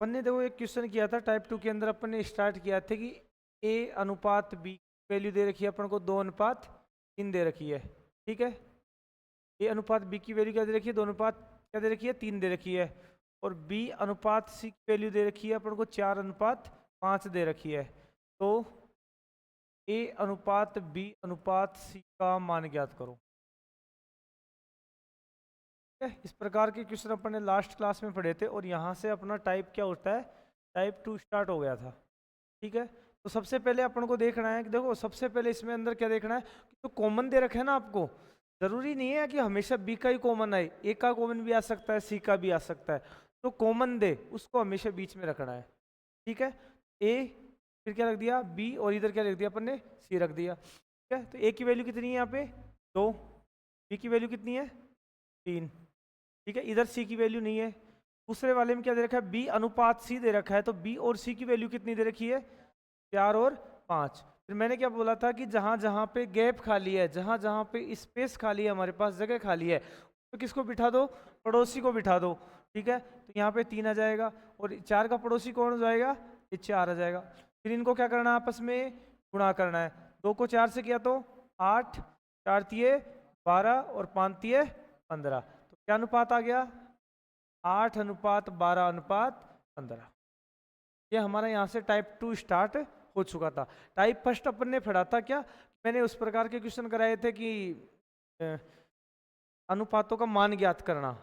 अपन ने देखो एक क्वेश्चन किया था टाइप 2 के अंदर, अपन ने स्टार्ट किया था कि ए अनुपात बी वैल्यू दे रखी है अपन को 2:3 दे रखी है। ठीक है, ए अनुपात बी की वैल्यू क्या दे रखी है, 2 अनुपात क्या दे रखी है, 3 दे रखी है। और बी अनुपात सी की वैल्यू दे रखी है अपन को 4:5 दे रखी है। तो ए अनुपात बी अनुपात सी का मान ज्ञात करो। ठीक है, इस प्रकार के क्वेश्चन अपन ने लास्ट क्लास में पढ़े थे और यहाँ से अपना टाइप क्या होता है, टाइप 2 स्टार्ट हो गया था। ठीक है, तो सबसे पहले अपन को देखना है कि देखो सबसे पहले इसमें अंदर क्या देखना है, तो कॉमन दे रखे है ना आपको, जरूरी नहीं है कि हमेशा बी का ही कॉमन आए, ए का कॉमन भी आ सकता है, सी का भी आ सकता है। तो कॉमन दे उसको हमेशा बीच में रखना है। ठीक है, ए फिर क्या रख दिया, बी, और इधर क्या रख दिया अपन ने, सी रख दिया। ठीक है, तो ए की वैल्यू कितनी है यहाँ पे 2, बी की वैल्यू कितनी है 3। ठीक है, इधर सी की वैल्यू नहीं है। दूसरे वाले में क्या दे रखा है, बी अनुपात सी दे रखा है, तो बी और सी की वैल्यू कितनी दे रखी है 4 और 5। फिर मैंने क्या बोला था कि जहां जहां पे गैप खाली है, जहां जहां पे स्पेस खाली है, हमारे पास जगह खाली है, तो किसको बिठा दो, पड़ोसी को बिठा दो। ठीक है, तो यहाँ पे 3 आ जाएगा और 4 का पड़ोसी कौन हो जाएगा, ये 4 आ जाएगा। फिर इनको क्या करना है, आपस में गुणा करना है। 2 को 4 से किया तो 8, 4 तिये 12 और 5 तिये 15। तो क्या अनुपात आ गया, 8:12:15। ये हमारा यहाँ से टाइप 2 स्टार्ट हो चुका था। टाइप फर्स्ट अपन ने पढ़ा था क्या, मैंने उस प्रकार के क्वेश्चन कराए थे कि अनुपातों का मान ज्ञात करना।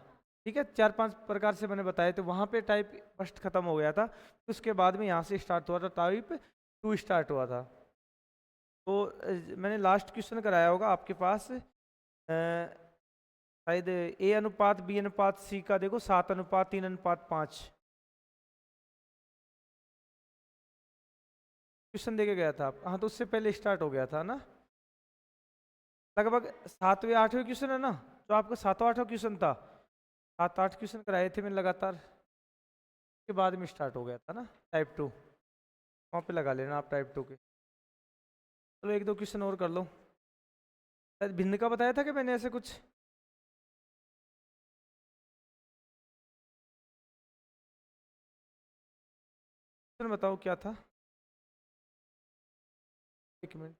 ठीक है, 4-5 प्रकार से मैंने बताए थे, वहां पे टाइप फर्स्ट खत्म हो गया था। तो उसके बाद में यहाँ से स्टार्ट हुआ था, टाइप 2 स्टार्ट हुआ था। तो मैंने लास्ट क्वेश्चन कराया होगा आपके पास, शायद ए अनुपात बी अनुपात सी का देखो 7:3:5 क्वेश्चन देके गया था। हाँ, तो उससे पहले स्टार्ट हो गया था ना, लगभग 7वें 8वें क्वेश्चन है ना, जो आपका 7वां 8वां क्वेश्चन था, 7-8 क्वेश्चन कराए थे मैंने लगातार, के बाद में स्टार्ट हो गया था ना टाइप 2। वहाँ पे लगा लेना आप टाइप 2 के। चलो 1-2 क्वेश्चन और कर लो। शायद भिन्न का बताया था कि मैंने ऐसे कुछ, बताओ क्या था, एक मिनट।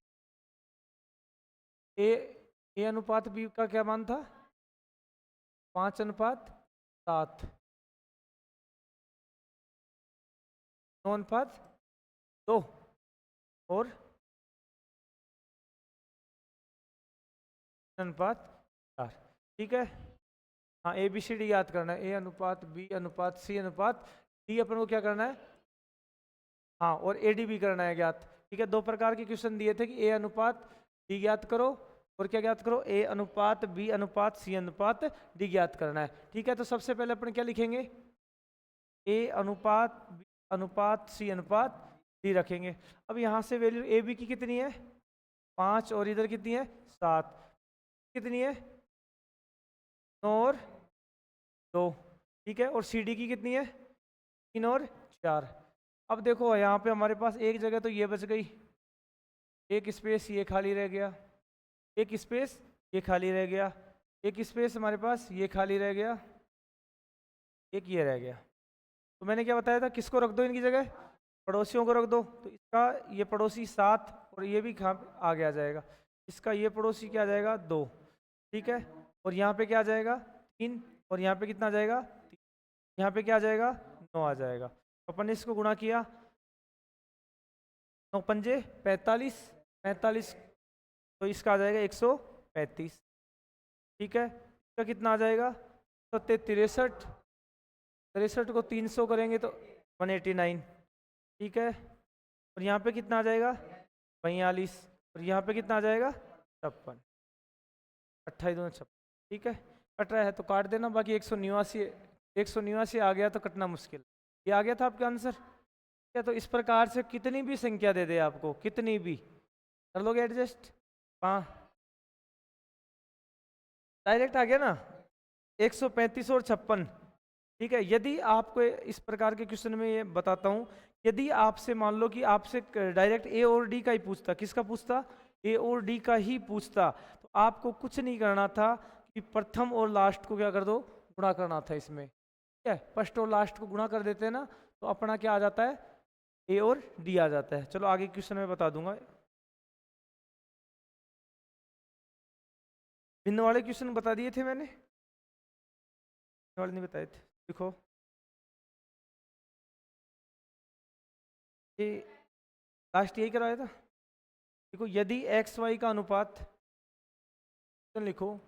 ए ए अनुपात बी का क्या मान था, 5:7, 9:2 और 3:4। ठीक है, हाँ ए बी सी डी याद करना है, ए अनुपात बी अनुपात सी अनुपात डी अपन को क्या करना है, हाँ, और ए डी भी करना है ज्ञात। ठीक है, 2 प्रकार के क्वेश्चन दिए थे कि ए अनुपात डी ज्ञात करो और क्या ज्ञात करो, ए अनुपात बी अनुपात सी अनुपात डी ज्ञात करना है। ठीक है, तो सबसे पहले अपन क्या लिखेंगे, ए अनुपात बी अनुपात सी अनुपात डी रखेंगे। अब यहाँ से वैल्यू ए बी की कितनी है 5 और इधर कितनी है 7, कितनी है 9 और 2। ठीक है, और सी डी की कितनी है 3 और 4। अब देखो यहाँ पे हमारे पास एक जगह तो ये बच गई, एक स्पेस ये खाली रह गया, एक स्पेस ये खाली रह गया, एक स्पेस हमारे पास ये खाली रह गया, एक ये रह गया। तो मैंने क्या बताया था, किसको रख दो इनकी जगह, पड़ोसियों को रख दो। तो इसका ये पड़ोसी 7 और ये भी आगे आ जाएगा, इसका ये पड़ोसी क्या आ जाएगा 2। ठीक है, और यहाँ पे क्या आ जाएगा 3, और यहाँ पे कितना आ जाएगा 3, यहाँ पे क्या आ जाएगा 9 आ जाएगा। अपन ने इसको गुणा किया, 9 पंजे 45, 45, तो इसका आ जाएगा 135। ठीक है, इसका कितना आ जाएगा 63, 63 को 300 करेंगे तो 189। ठीक है, और यहाँ पे कितना आ जाएगा 42, और यहाँ पे कितना आ जाएगा 56, 28×2 56। ठीक है, कट रहा है तो काट देना, बाकी 189 आ गया तो कटना मुश्किल। ये आ गया था आपका आंसर। क्या, तो इस प्रकार से कितनी भी संख्या दे दे आपको, कितनी भी कर लोगे एडजस्ट। हाँ, डायरेक्ट आ गया ना 135 और 56। ठीक है, यदि आपको इस प्रकार के क्वेश्चन में ये बताता हूँ, यदि आपसे मान लो कि आपसे डायरेक्ट ए और डी का ही पूछता, किसका पूछता, ए और डी का ही पूछता, तो आपको कुछ नहीं करना था कि प्रथम और लास्ट को क्या कर दो, गुणा करना था इसमें। ठीक है, फर्स्ट और लास्ट को गुणा कर देते हैं ना, तो अपना क्या आ जाता है, ए और डी आ जाता है। चलो आगे क्वेश्चन में बता दूंगा। भिन्न वाले क्वेश्चन बता दिए थे मैंने, भिन्न वाले नहीं बताए थे। देखो ये लास्ट यही कराया था। देखो यदि एक्स वाई का अनुपात, लिखो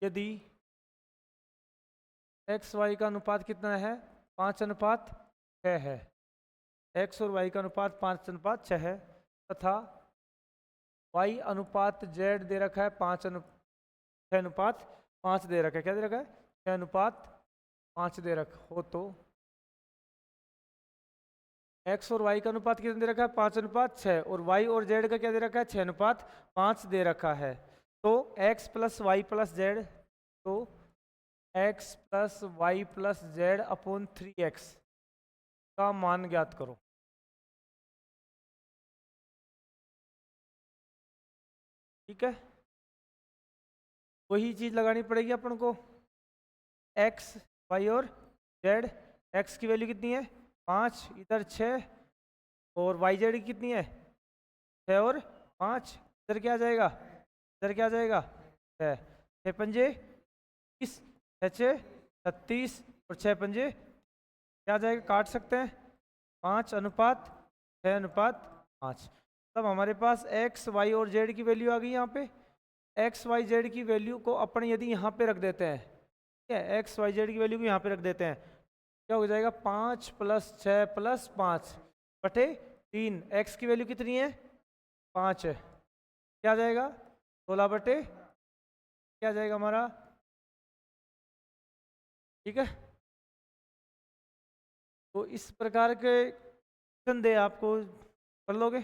यदि एक्स वाई का अनुपात कितना है, 5:6 है। एक्स और वाई का अनुपात 5:6 है, तथा वाई अनुपात जेड दे रखा है 6:5 दे रखा है। क्या दे रखा है, 6:5 दे रखा हो, तो एक्स और वाई का अनुपात कितना दे रखा है, 5:6, और वाई और जेड का क्या दे रखा है, 6:5 दे रखा है। तो X plus Y plus Z, तो X plus Y plus Z upon 3x का मान ज्ञात करो। ठीक है, वही चीज लगानी पड़ेगी अपन को। एक्स वाई और जेड, एक्स की वैल्यू कितनी है 5, इधर 6, और वाई जेड की कितनी है 6 और 5, इधर क्या आ जाएगा, इधर क्या आ जाएगा 6, 6 पंजे 30, 6 36, और 6 पंजे क्या आ जाएगा, काट सकते हैं, 5:6:5। तब हमारे पास एक्स वाई और जेड की वैल्यू आ गई। यहाँ पे एक्स वाई जेड की वैल्यू को अपन यदि यहाँ पे रख देते हैं, ठीक है, एक्स वाई जेड की वैल्यू को यहाँ पे रख देते हैं, क्या हो जाएगा, 5 + 6 + 5 बटे 3। एक्स की वैल्यू कितनी है 5 है, क्या आ जाएगा 16 बटे, क्या आ जाएगा हमारा, ठीक है। तो इस प्रकार के क्वेश्चन दे आपको, कर लोगे।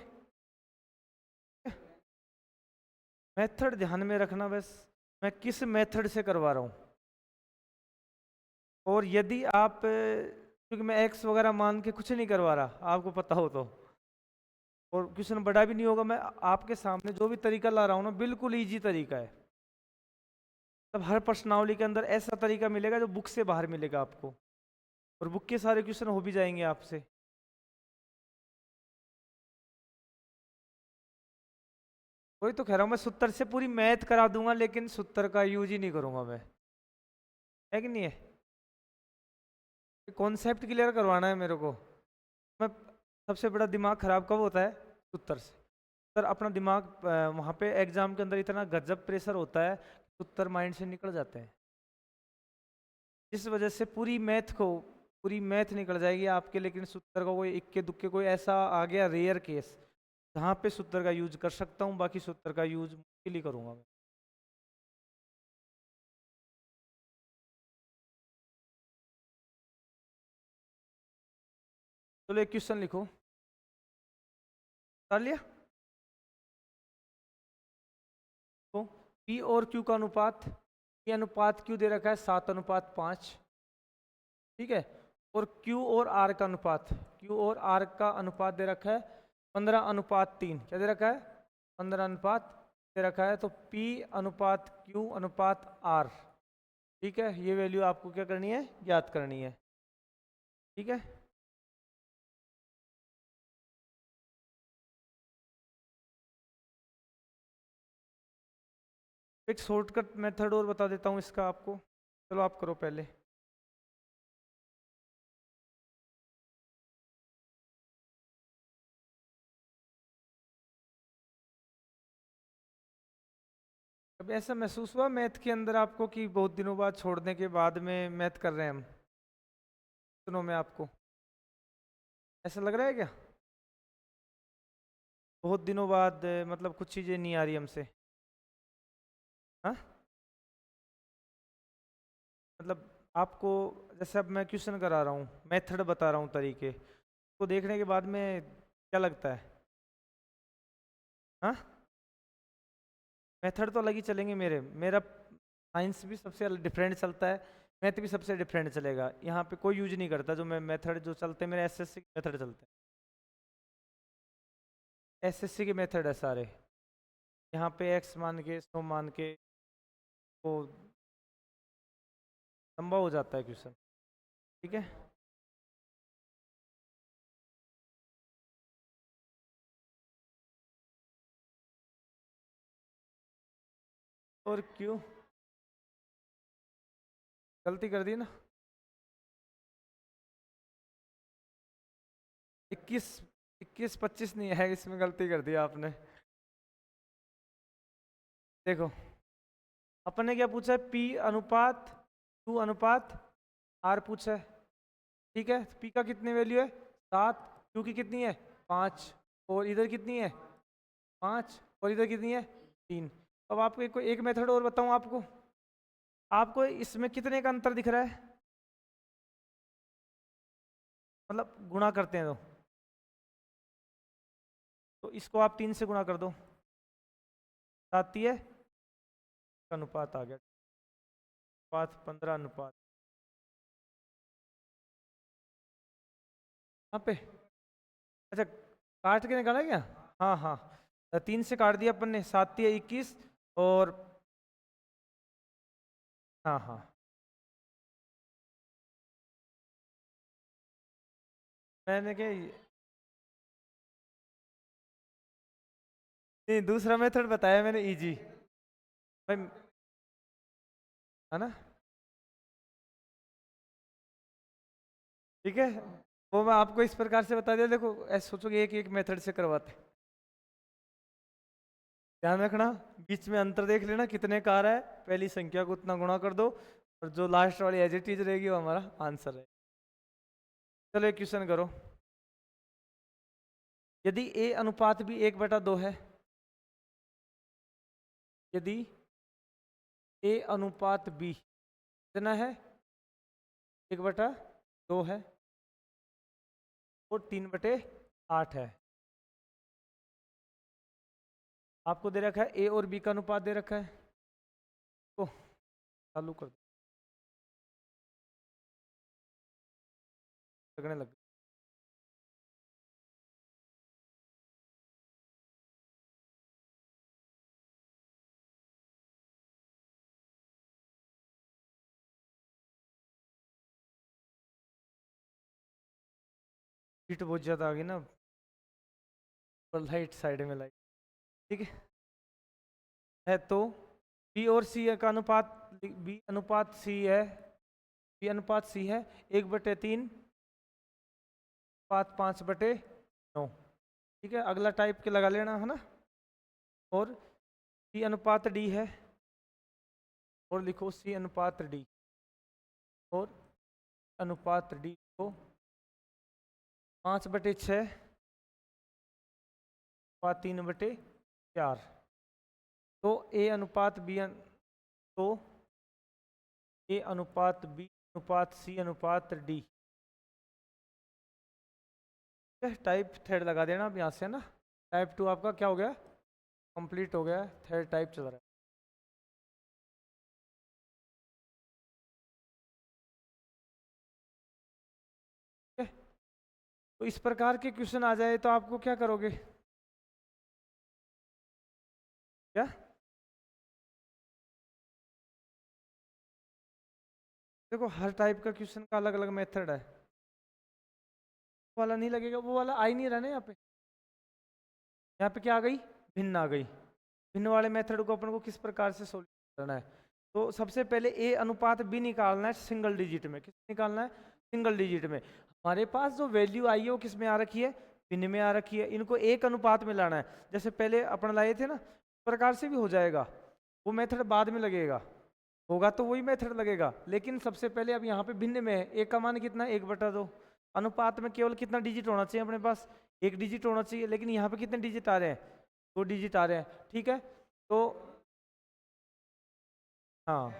मेथड ध्यान में रखना, बस मैं किस मेथड से करवा रहा हूँ। और यदि आप, क्योंकि मैं एक्स वगैरह मान के कुछ नहीं करवा रहा, आपको पता हो तो, और क्वेश्चन बड़ा भी नहीं होगा, मैं आपके सामने जो भी तरीका ला रहा हूँ ना, बिल्कुल इजी तरीका है। तब हर प्रश्नावली के अंदर ऐसा तरीका मिलेगा जो बुक से बाहर मिलेगा आपको, और बुक के सारे क्वेश्चन हो भी जाएंगे आपसे। वही तो कह रहा हूँ, मैं सूत्र से पूरी मैथ करा दूंगा, लेकिन सूत्र का यूज ही नहीं करूंगा मैं, है कि नहीं है। कॉन्सेप्ट क्लियर करवाना है मेरे को। मैं, सबसे बड़ा दिमाग खराब कब होता है, सूत्र से। सर अपना दिमाग वहाँ पे एग्जाम के अंदर इतना गजब प्रेशर होता है, उत्तर माइंड से निकल जाते हैं, जिस वजह से पूरी मैथ निकल जाएगी आपके, लेकिन सूत्र का कोई इक्के दुक्के कोई ऐसा आ गया रेयर केस जहाँ पे सूत्र का यूज कर सकता हूँ, बाकी सूत्र का यूज मुश्किल ही करूँगा मैं। चलो एक क्वेश्चन लिखो, कर लिया। तो पी और क्यू का अनुपात, पी अनुपात क्यू दे रखा है 7:5, ठीक है। और क्यू और आर का अनुपात, क्यू और आर का अनुपात दे रखा है 15:3। क्या दे रखा है, 15 अनुपात दे रखा है। तो P अनुपात Q अनुपात R, ठीक है, ये वैल्यू आपको क्या करनी है, ज्ञात करनी है, ठीक है। एक शॉर्टकट मेथड और बता देता हूँ इसका आपको, चलो आप करो पहले। कभी ऐसा महसूस हुआ मैथ के अंदर आपको कि बहुत दिनों बाद छोड़ने के बाद में मैथ कर रहे हैं हम, सुनो में आपको ऐसा लग रहा है क्या, बहुत दिनों बाद मतलब कुछ चीज़ें नहीं आ रही हमसे, हाँ। मतलब आपको, जैसे अब मैं क्वेश्चन करा रहा हूँ, मेथड बता रहा हूँ, तरीके को देखने के बाद में क्या लगता है, हाँ। मेथड तो अलग ही चलेंगे मेरे, मेरा साइंस भी सबसे डिफरेंट चलता है, मैथ भी सबसे डिफरेंट चलेगा। यहाँ पे कोई यूज नहीं करता जो मैं मेथड जो चलते हैं मेरे, एसएससी के मेथड चलते हैं, एसएससी के मेथड है सारे। यहाँ पे एक्स मान के 100 मान के वो लंबा हो जाता है क्वेश्चन, ठीक है। और क्यू, गलती कर दी ना। 21 21 25 नहीं है, इसमें गलती कर दी आपने। देखो अपन ने क्या पूछा है, P अनुपात Q अनुपात R पूछा है, ठीक है। P का कितनी वैल्यू है 7, Q की कितनी है 5, और इधर कितनी है 5, और इधर कितनी है 3। अब आपको एक मेथड और बताऊं आपको, आपको इसमें कितने का अंतर दिख रहा है, मतलब गुणा करते हैं तो इसको आप 3 से गुणा कर दो, 7 है अनुपात आ गया, 15 अनुपात यहाँ पे। अच्छा काट के निकाला क्या, हाँ हाँ, 3 से काट दिया अपन ने, 7 है 21, और हाँ हाँ मैंने क्या नहीं, दूसरा मेथड बताया मैंने इजी भाई, है ना, ठीक है। वो मैं आपको इस प्रकार से बता दिया, देखो ऐसे सोचो कि एक एक मेथड से करवाते, ध्यान रखना, बीच में अंतर देख लेना कितने का आ रहा है, पहली संख्या को उतना गुणा कर दो, और जो लास्ट वाली एज इट इज रहेगी वो हमारा आंसर है। चलो एक क्वेश्चन करो, यदि A अनुपात भी 1/2 है, यदि A अनुपात B कितना है 1/2 है, और 3/8 है, आपको दे रखा है A और B का अनुपात दे रखा है, तो चालू कर दो, लगने लग हीट बहुत ज्यादा आ गई ना, पर लाइट साइड में लाई, ठीक है तो B और C का अनुपात, B अनुपात C है, B अनुपात C है 1/3 5/9, ठीक है। अगला टाइप के लगा लेना है ना, और C अनुपात D है, और लिखो C अनुपात D, और अनुपात D को 5/6 3/4, तो A अनुपात B तो A अनुपात B अनुपात C अनुपात D, टाइप थर्ड लगा देना अब यहाँ से ना, टाइप 2 आपका क्या हो गया, कंप्लीट हो गया, थर्ड टाइप चल रहा है, ठीक है। तो इस प्रकार के क्वेश्चन आ जाए तो आपको क्या करोगे, क्या देखो हर टाइप का क्वेश्चन का अलग अलग मेथड है, वो वाला नहीं लगेगा, वो वाला आ ही नहीं रहा ना यहाँ पे, यहाँ पे क्या आ गई, भिन्न आ गई, भिन्न वाले मेथड को अपन को किस प्रकार से सोल्व करना है, तो सबसे पहले A अनुपात B निकालना है सिंगल डिजिट में, किस निकालना है, सिंगल डिजिट में। हमारे पास जो वैल्यू आई है वो किस में आ रखी है, भिन्न में आ रखी है, इनको एक अनुपात में लाना है, जैसे पहले अपन लाए थे ना, उस प्रकार से भी हो जाएगा, वो मेथड बाद में लगेगा, होगा तो वही मेथड लगेगा, लेकिन सबसे पहले अब यहाँ पे भिन्न में है, एक का मान कितना है 1/2, अनुपात में केवल कितना डिजिट होना चाहिए अपने पास, एक डिजिट होना चाहिए, लेकिन यहाँ पे कितने डिजिट आ रहे हैं, 2 डिजिट आ रहे हैं, ठीक है। तो हाँ,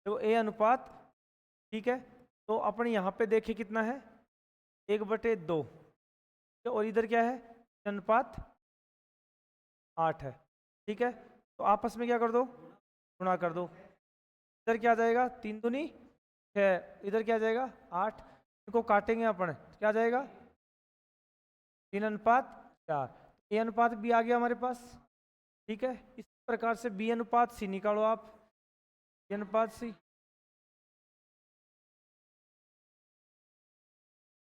तो A अनुपात, ठीक है, तो अपन यहाँ पे देखें कितना है 1/2, और इधर क्या है अनुपात 8 है, ठीक है। तो आपस में क्या कर दो, गुणा कर दो, इधर क्या आ जाएगा 3 दूनी 6, इधर क्या आ जाएगा 8, इनको काटेंगे अपन, क्या आ जाएगा 3:4, A अनुपात B आ गया हमारे पास, ठीक है। इस प्रकार से B अनुपात C निकालो आप, B अनुपात C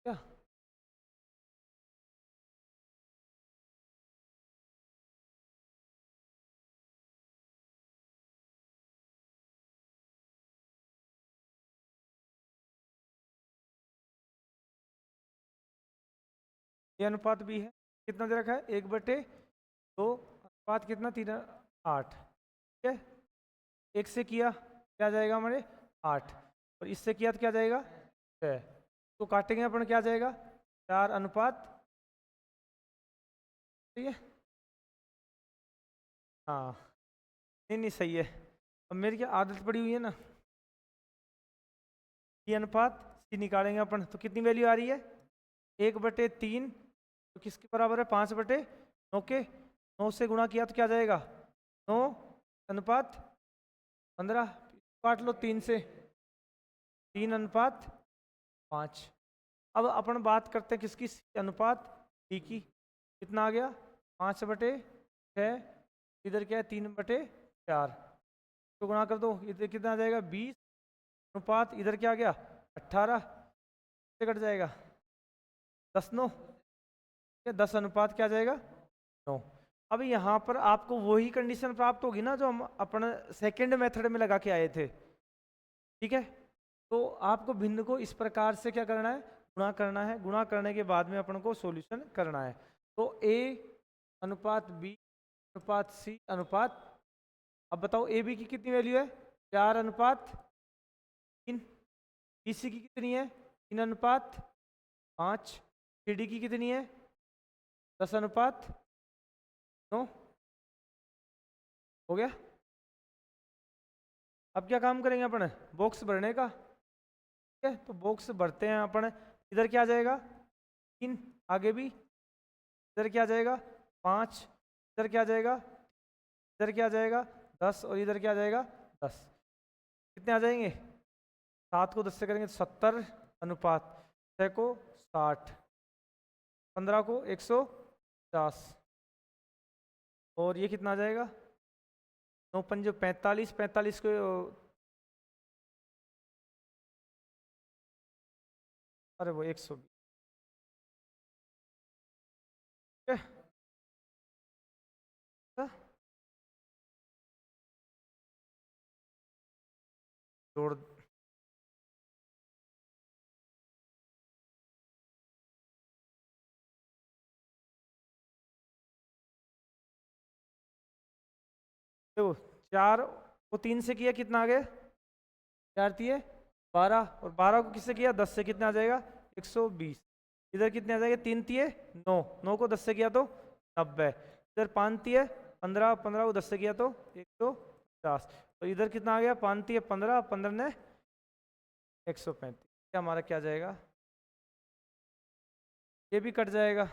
क्या, ए अनुपात बी है, कितना दे रखा है 1/2 अनुपात कितना 3 8, ठीक है। एक से किया क्या जाएगा हमारे 8, और इससे किया तो क्या जाएगा 6, तो काटेंगे अपन क्या जाएगा 4 अनुपात, ठीक है। हाँ नहीं नहीं सही है। अब मेरी क्या आदत पड़ी हुई है ना, सी अनुपात सी निकालेंगे अपन, तो कितनी वैल्यू आ रही है 1/3, तो किसके बराबर है 5/9 के, 9 से गुणा किया तो क्या जाएगा 9 अनुपात 15, काट लो 3 से, 3 अनुपात 5। अब अपन बात करते हैं किसकी, अनुपात डी की, कितना आ गया 5/6, इधर क्या है 3/4, तो गुणा कर दो, इधर कितना आ जाएगा 20 अनुपात, इधर क्या आ गया 18 से कट जाएगा 10/9, 10 अनुपात क्या आ जाएगा 9। अब यहाँ पर आपको वही कंडीशन प्राप्त होगी ना जो हम अपने सेकंड मेथड में लगा के आए थे, ठीक है। तो आपको भिन्न को इस प्रकार से क्या करना है गुणा करना है, गुणा करने के बाद में अपन को सॉल्यूशन करना है। तो ए अनुपात बी अनुपात सी अनुपात, अब बताओ ए बी की कितनी वैल्यू है 4 अनुपात 3, बी सी की कितनी है 3 अनुपात 5, सी डी की कितनी है 10 अनुपात 9, हो गया। अब क्या काम करेंगे अपन बॉक्स भरने का, ठीक है। तो बॉक्स भरते हैं अपन, इधर क्या आ जाएगा 3, आगे भी इधर क्या आ जाएगा 5, इधर क्या आ जाएगा, इधर क्या आ जाएगा 10, और इधर क्या आ जाएगा 10, कितने आ जाएंगे 7 को 10 से करेंगे तो 70 अनुपात 6 को 60, 15 को 150, और ये कितना आ जाएगा 9 पंजे 45, 45 को अरे वो 120, ठीक है। जोड़ देखो 4 को 3 से किया कितना आ गया 4 दिए 12, और 12 को किससे किया 10 से, कितना आ जाएगा 120, इधर कितने आ जाएगा 3 दिए 9, 9 को 10 से किया तो 90, इधर 5 दिए 15, 15 को 10 से किया तो 150, तो इधर कितना आ गया 5 दिए 15, 15 ने 135, क्या हमारा क्या जाएगा, ये भी कट जाएगा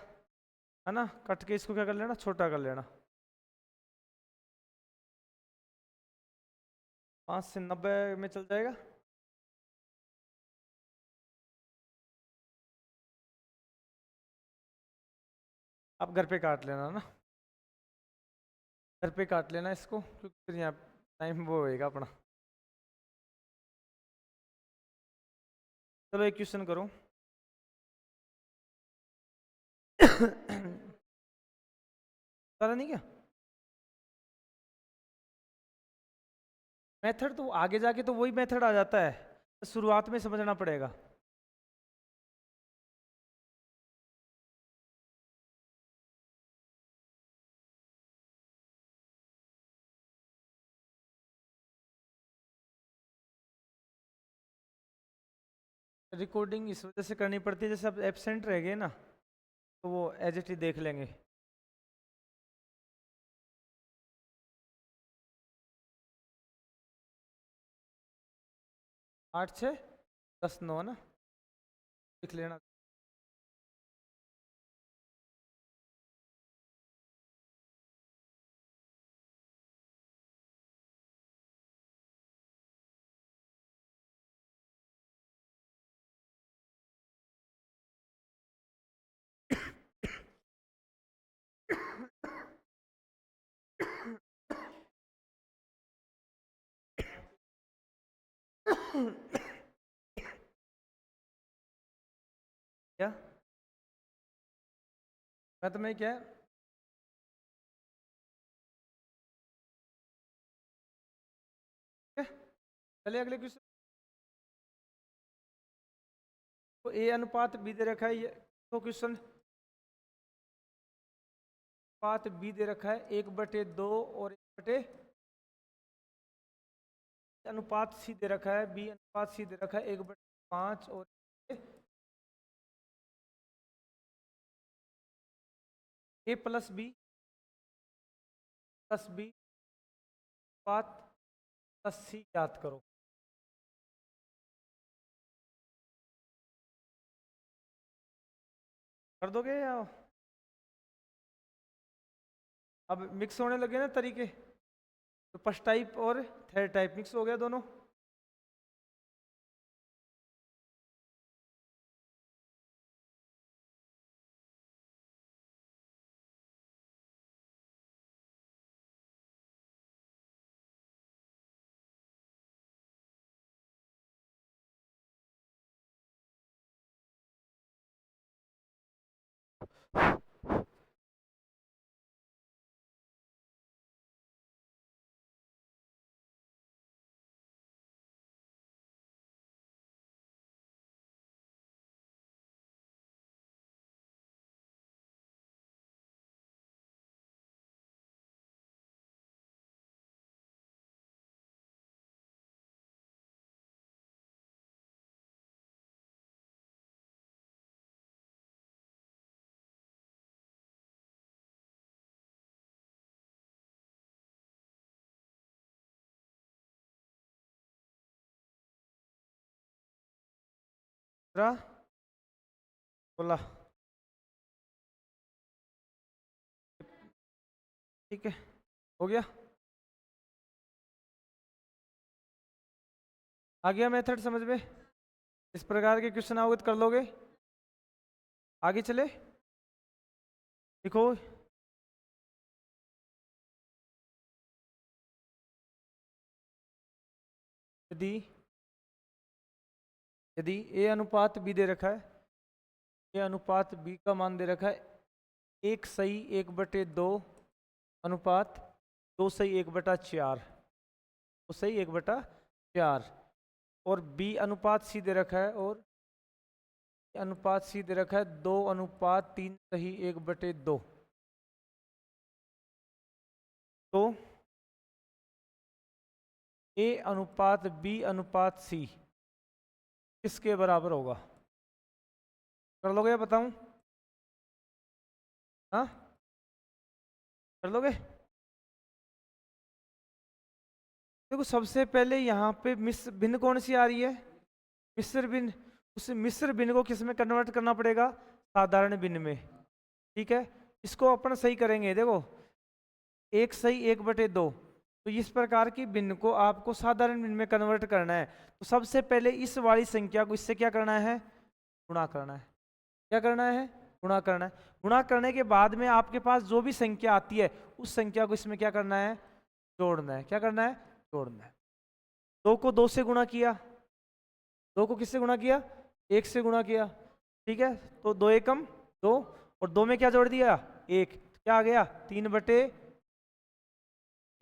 है ना, कट के इसको क्या कर लेना छोटा कर लेना, 5 से 90 में चल जाएगा। आप घर पे काट लेना ना, घर पे काट लेना इसको, क्योंकि फिर यहाँ टाइम वो होएगा अपना। चलो एक क्वेश्चन करो। सारा नहीं क्या मेथड, तो आगे जाके तो वही मेथड आ जाता है, शुरुआत में समझना पड़ेगा। रिकॉर्डिंग इस वजह से करनी पड़ती है, जैसे अब एब्सेंट रह गए ना तो वो एज इट इज देख लेंगे। 8 से 10 9 ना, लिख लेना। क्या मैं तुम्हें क्या क्या? चलिए अगले क्वेश्चन। तो ए अनुपात बी दे रखा है, ये तो क्वेश्चन अनुपात बी दे रखा है 1/2 और 1/, अनुपात सी दे रखा है बी अनुपात सी दे रखा है 1/5 और ए प्लस बी अनुपात प्लस सी याद करो। कर दोगे या अब मिक्स होने लगे ना तरीके, तो फर्स्ट टाइप और थर्ड टाइप मिक्स हो गया दोनों। बोला ठीक है, हो गया, आ गया मेथड समझ में। इस प्रकार के क्वेश्चन अवगत कर लोगे। आगे चले, देखो यदि यदि ए अनुपात बी दे रखा है, ए अनुपात बी का मान दे रखा है 1:1/2 अनुपात 2:1/4, 2:1/4, और बी अनुपात सी दे रखा है, और अनुपात सी दे रखा है 2:3:1/2। तो ए अनुपात बी अनुपात सी किसके बराबर होगा? कर लोगे या बताऊं? हाँ, कर लोगे? देखो सबसे पहले यहाँ पे मिश्र भिन्न कौन सी आ रही है? मिश्र भिन्न। उस मिश्र भिन्न को किस में कन्वर्ट करना पड़ेगा? साधारण भिन्न में। ठीक है, इसको अपन सही करेंगे। देखो 1:1/2, तो इस प्रकार की भिन्न को आपको साधारण भिन्न में कन्वर्ट करना है। तो सबसे पहले इस वाली संख्या को इससे क्या करना है? गुणा करना है। क्या करना है? गुणा करना है। गुणा करने के बाद में आपके पास जो भी संख्या आती है उस संख्या को इसमें क्या करना है? जोड़ना है। क्या करना है? जोड़ना है। 2 को 2 से गुणा किया, 2 को किससे गुणा किया? 1 से गुणा किया। ठीक है, तो 2 एकम 2, और 2 में क्या जोड़ दिया? 1, क्या आ गया? 3/।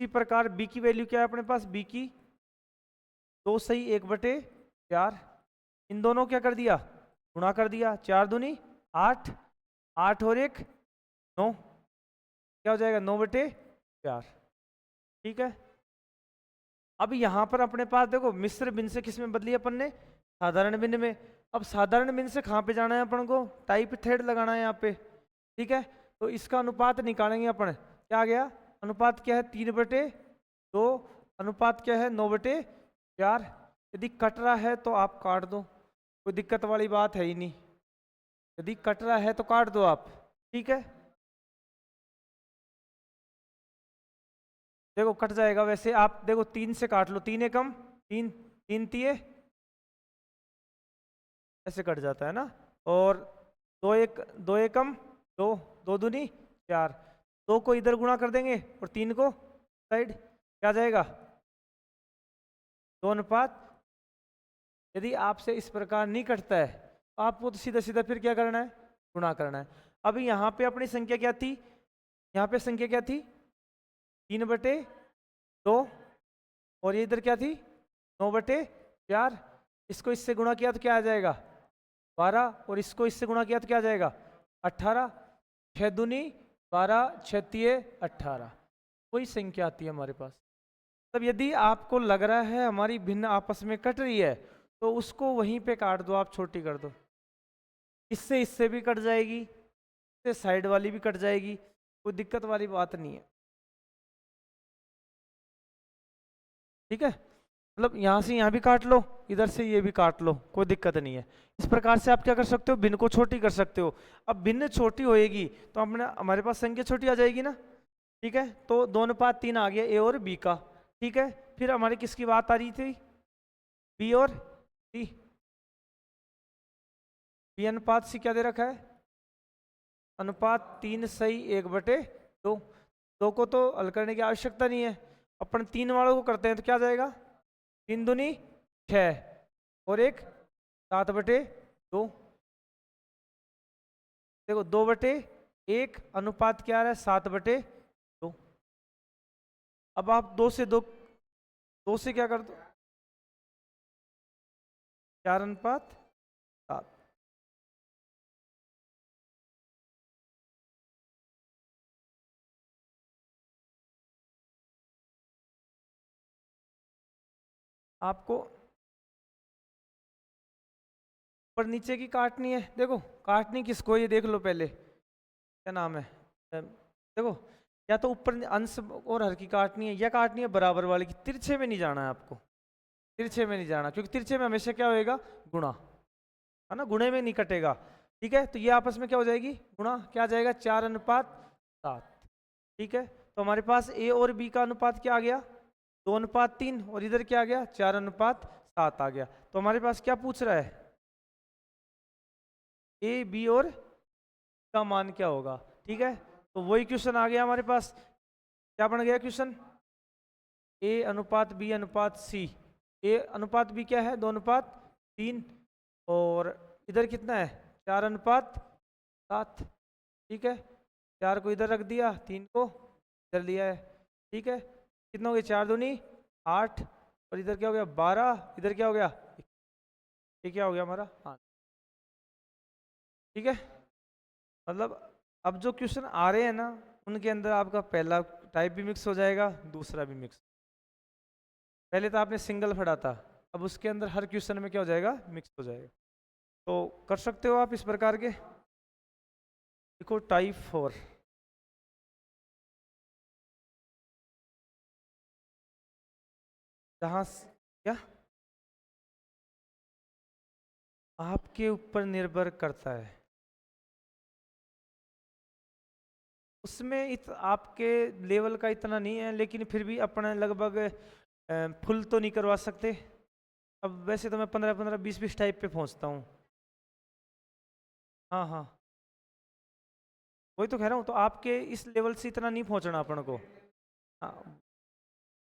इसी प्रकार b की वैल्यू क्या है अपने पास? b की 2:1/4। इन दोनों क्या कर दिया? गुणा कर दिया। 4 दूनी 8, 8 और 1 9, क्या हो जाएगा? 9/4। ठीक है, अब यहां पर अपने पास देखो मिश्र भिन्न से किस में बदली अपन ने? साधारण भिन्न में। अब साधारण भिन्न से कहां पे जाना है अपन को? टाइप थ्रेड लगाना है यहाँ पे। ठीक है, तो इसका अनुपात निकालेंगे अपन। क्या आ गया? अनुपात क्या है? 3/2। अनुपात क्या है? 9/4। यदि कट रहा है तो आप काट दो, कोई दिक्कत वाली बात है ही नहीं। यदि कट रहा है तो काट दो आप। ठीक है, देखो कट जाएगा। वैसे आप देखो 3 से काट लो, 3 एकम 3, 3 तिये, ऐसे कट जाता है ना। और 2 एकम 2, 2 दूनी 4, 2 को इधर गुणा कर देंगे और 3 को साइड, क्या जाएगा? 2 अनुपात। यदि आपसे इस प्रकार नहीं कटता है तो आपको तो सीधा सीधा फिर क्या करना है? गुणा करना है। अभी यहाँ पे अपनी संख्या क्या थी? यहाँ पे संख्या क्या थी? 3/2, और ये इधर क्या थी? 9/4। इसको इससे गुणा किया तो क्या आ जाएगा? 12, और इसको इससे गुणा किया तो क्या आ जाएगा? 18। 6 दूनी 12 36 18, कोई संख्या आती है हमारे पास। तब यदि आपको लग रहा है हमारी भिन्न आपस में कट रही है तो उसको वहीं पे काट दो, आप छोटी कर दो। इससे भी कट जाएगी, इससे साइड वाली भी कट जाएगी, कोई दिक्कत वाली बात नहीं है। ठीक है, मतलब यहाँ से यहाँ भी काट लो, इधर से ये भी काट लो, कोई दिक्कत नहीं है। इस प्रकार से आप क्या कर सकते हो, भिन्न को छोटी कर सकते हो। अब भिन्न छोटी होएगी तो अपने हमारे पास संख्या छोटी आ जाएगी ना। ठीक है, तो 2:3 आ गया ए और बी का। ठीक है, फिर हमारी किसकी बात आ रही थी, बी और सी। बी अनुपात सी क्या दे रखा है, अनुपात 3 सही 1/2। 2 को तो हल करने की आवश्यकता नहीं है, अपन 3 वालों को करते हैं तो क्या जाएगा, 3 दूनी 6 और 1 7/2। देखो 2/1 अनुपात क्या आ रहा है, 7/2। अब आप 2 से क्या कर दो, 4:7। आपको पर नीचे की काटनी है, देखो काटनी किसको, ये देख लो पहले क्या नाम है, देखो या तो ऊपर अंश और हर की काटनी है या काटनी है बराबर वाले की। तिरछे में नहीं जाना है आपको, तिरछे में नहीं जाना, क्योंकि तिरछे में हमेशा क्या होएगा, गुणा, है ना, गुणे में नहीं कटेगा। ठीक है, तो ये आपस में क्या हो जाएगी, गुणा, क्या आ जाएगा, 4:7। ठीक है, तो हमारे पास ए और बी का अनुपात क्या आ गया, 2:3, और इधर क्या आ गया, 4:7 आ गया। तो हमारे पास क्या पूछ रहा है, ए बी और का मान क्या होगा। ठीक है, तो वही क्वेश्चन आ गया हमारे पास, क्या बन गया क्वेश्चन, ए अनुपात बी अनुपात सी। ए अनुपात बी क्या है, 2:3, और इधर कितना है, 4:7। ठीक है, 4 को इधर रख दिया, 3 को इधर लिया है। ठीक है, कितना हो गया, 4 दूनी 8, और इधर क्या हो गया 12, इधर क्या हो गया, ये क्या हो गया हमारा 8। ठीक है, मतलब अब जो क्वेश्चन आ रहे हैं ना उनके अंदर आपका पहला टाइप भी मिक्स हो जाएगा, दूसरा भी मिक्स। पहले तो आपने सिंगल पढ़ा था, अब उसके अंदर हर क्वेश्चन में क्या हो जाएगा, मिक्स हो जाएगा। तो कर सकते हो आप इस प्रकार के। देखो टाइप 4, जहाँ क्या आपके ऊपर निर्भर करता है, उसमें आपके लेवल का इतना नहीं है, लेकिन फिर भी अपने लगभग फुल तो नहीं करवा सकते। अब वैसे तो मैं 15-15 20-20 टाइप पे पहुंचता हूँ। हाँ हाँ, वही तो कह रहा हूँ, तो आपके इस लेवल से इतना नहीं पहुंचना अपन को। हाँ,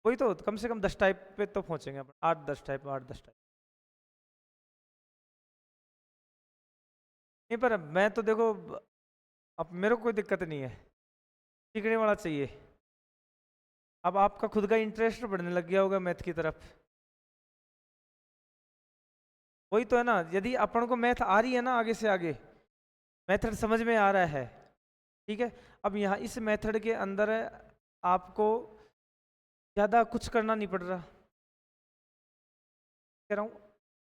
वही तो कम से कम 10 टाइप पे तो पहुंचेंगे अपन, 8-10 टाइप, 8-10 टाइप। नहीं पर मैं तो देखो, अब मेरे को कोई दिक्कत नहीं है, सीखने वाला चाहिए। अब आपका खुद का इंटरेस्ट बढ़ने लग गया होगा मैथ की तरफ। वही तो है ना, यदि अपन को मैथ आ रही है ना, आगे से आगे मेथड समझ में आ रहा है। ठीक है, अब यहाँ इस मेथड के अंदर आपको ज़्यादा कुछ करना नहीं पड़ रहा, कह रहा हूँ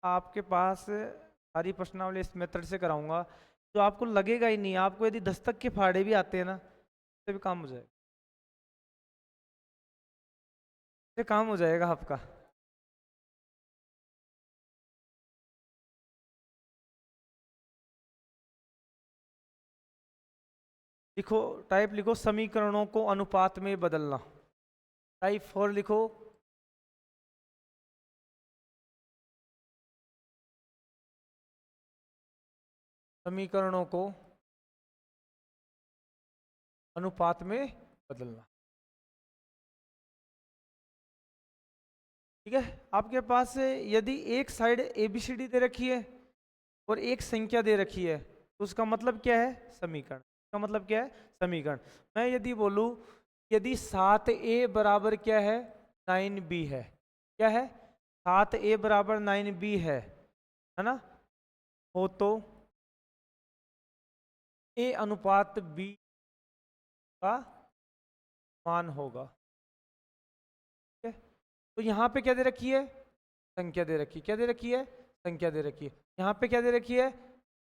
आपके पास सारी प्रश्नावली इस मेथड से कराऊंगा, जो आपको लगेगा ही नहीं। आपको यदि दस्तक के फाड़े भी आते हैं ना, तो भी काम हो जाएगा, ये काम हो जाएगा आपका। लिखो, टाइप लिखो, समीकरणों को अनुपात में बदलना। टाइप 4 लिखो, समीकरणों को अनुपात में बदलना। ठीक है, आपके पास यदि एक साइड ABCD दे रखी है और एक संख्या दे रखी है, तो उसका मतलब क्या है, समीकरण। का मतलब क्या है, समीकरण। मैं यदि बोलूं, यदि 7A बराबर क्या है, 9B है, क्या है, 7A बराबर 9B है ना, हो तो A अनुपात B का मान होगा। ठीक है, तो यहाँ पे क्या दे रखी है, संख्या दे रखी है। क्या दे रखी है, संख्या दे रखी है। यहाँ पे क्या दे रखी है,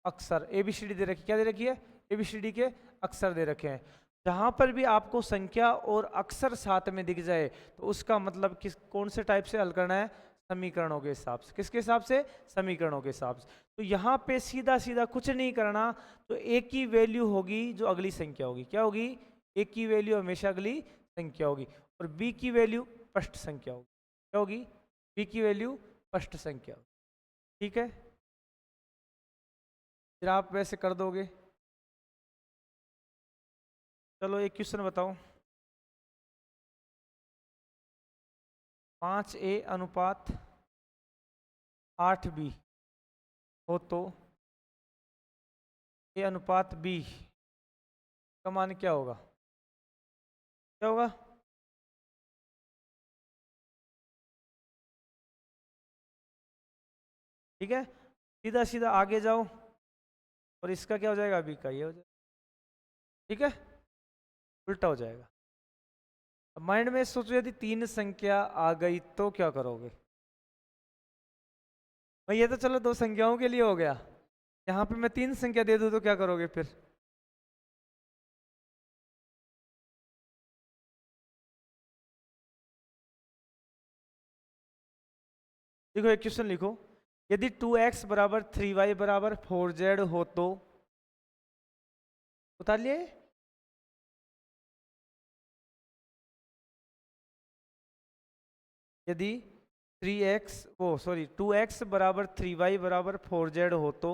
अक्षर ABCD दे रखी। क्या दे रखी है, ABCD के अक्षर दे रखे हैं। जहां पर भी आपको संख्या और अक्षर साथ में दिख जाए तो उसका मतलब किस कौन से टाइप से हल करना है, समीकरणों के हिसाब से। किसके हिसाब से, समीकरणों के हिसाब से। तो यहाँ पे सीधा सीधा कुछ नहीं करना, तो एक की वैल्यू होगी जो अगली संख्या होगी। क्या होगी, एक की वैल्यू हमेशा अगली संख्या होगी, और बी की वैल्यू स्पष्ट संख्या होगी। क्या होगी, बी की वैल्यू स्पष्ट संख्या होगी। ठीक है, फिर आप वैसे कर दोगे। चलो एक क्वेश्चन बताओ, 5A अनुपात 8B हो तो A अनुपात B का मान क्या होगा। क्या होगा, ठीक है, सीधा सीधा आगे जाओ और इसका क्या हो जाएगा, B का ये हो जाएगा। ठीक है, उल्टा हो जाएगा। अब माइंड में सोचो, यदि 3 संख्या आ गई तो क्या करोगे। भाई ये तो चलो 2 संख्याओं के लिए हो गया, यहाँ पे मैं 3 संख्या दे दूं तो क्या करोगे फिर। देखो एक क्वेश्चन लिखो, यदि 2x बराबर 3y बराबर 4z हो तो, उतार लिए। यदि 2x बराबर 3y बराबर 4z हो तो,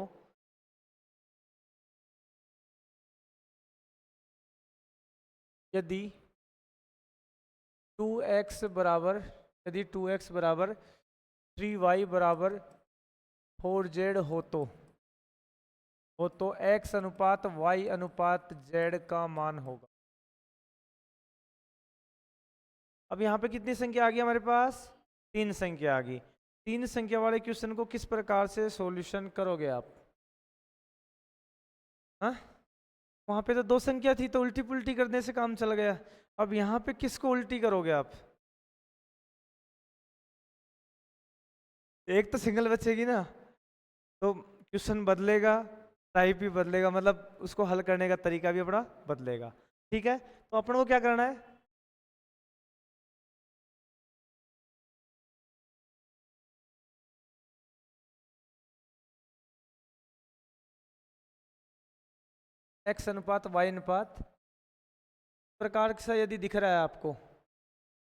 यदि 2x बराबर 3y बराबर 4z हो तो x अनुपात y अनुपात z का मान होगा। अब यहाँ पे कितनी संख्या आ गई हमारे पास, 3 संख्या आ गई। 3 संख्या वाले क्वेश्चन को किस प्रकार से सॉल्यूशन करोगे आप, हाँ। वहां पे तो 2 संख्या थी तो उल्टी पुल्टी करने से काम चल गया। अब यहाँ पे किसको उल्टी करोगे आप, एक तो सिंगल बचेगी ना, तो क्वेश्चन बदलेगा, टाइप भी बदलेगा, मतलब उसको हल करने का तरीका भी अपना बदलेगा। ठीक है, तो अपन को क्या करना है, x अनुपात y अनुपात प्रकार से यदि दिख रहा है आपको,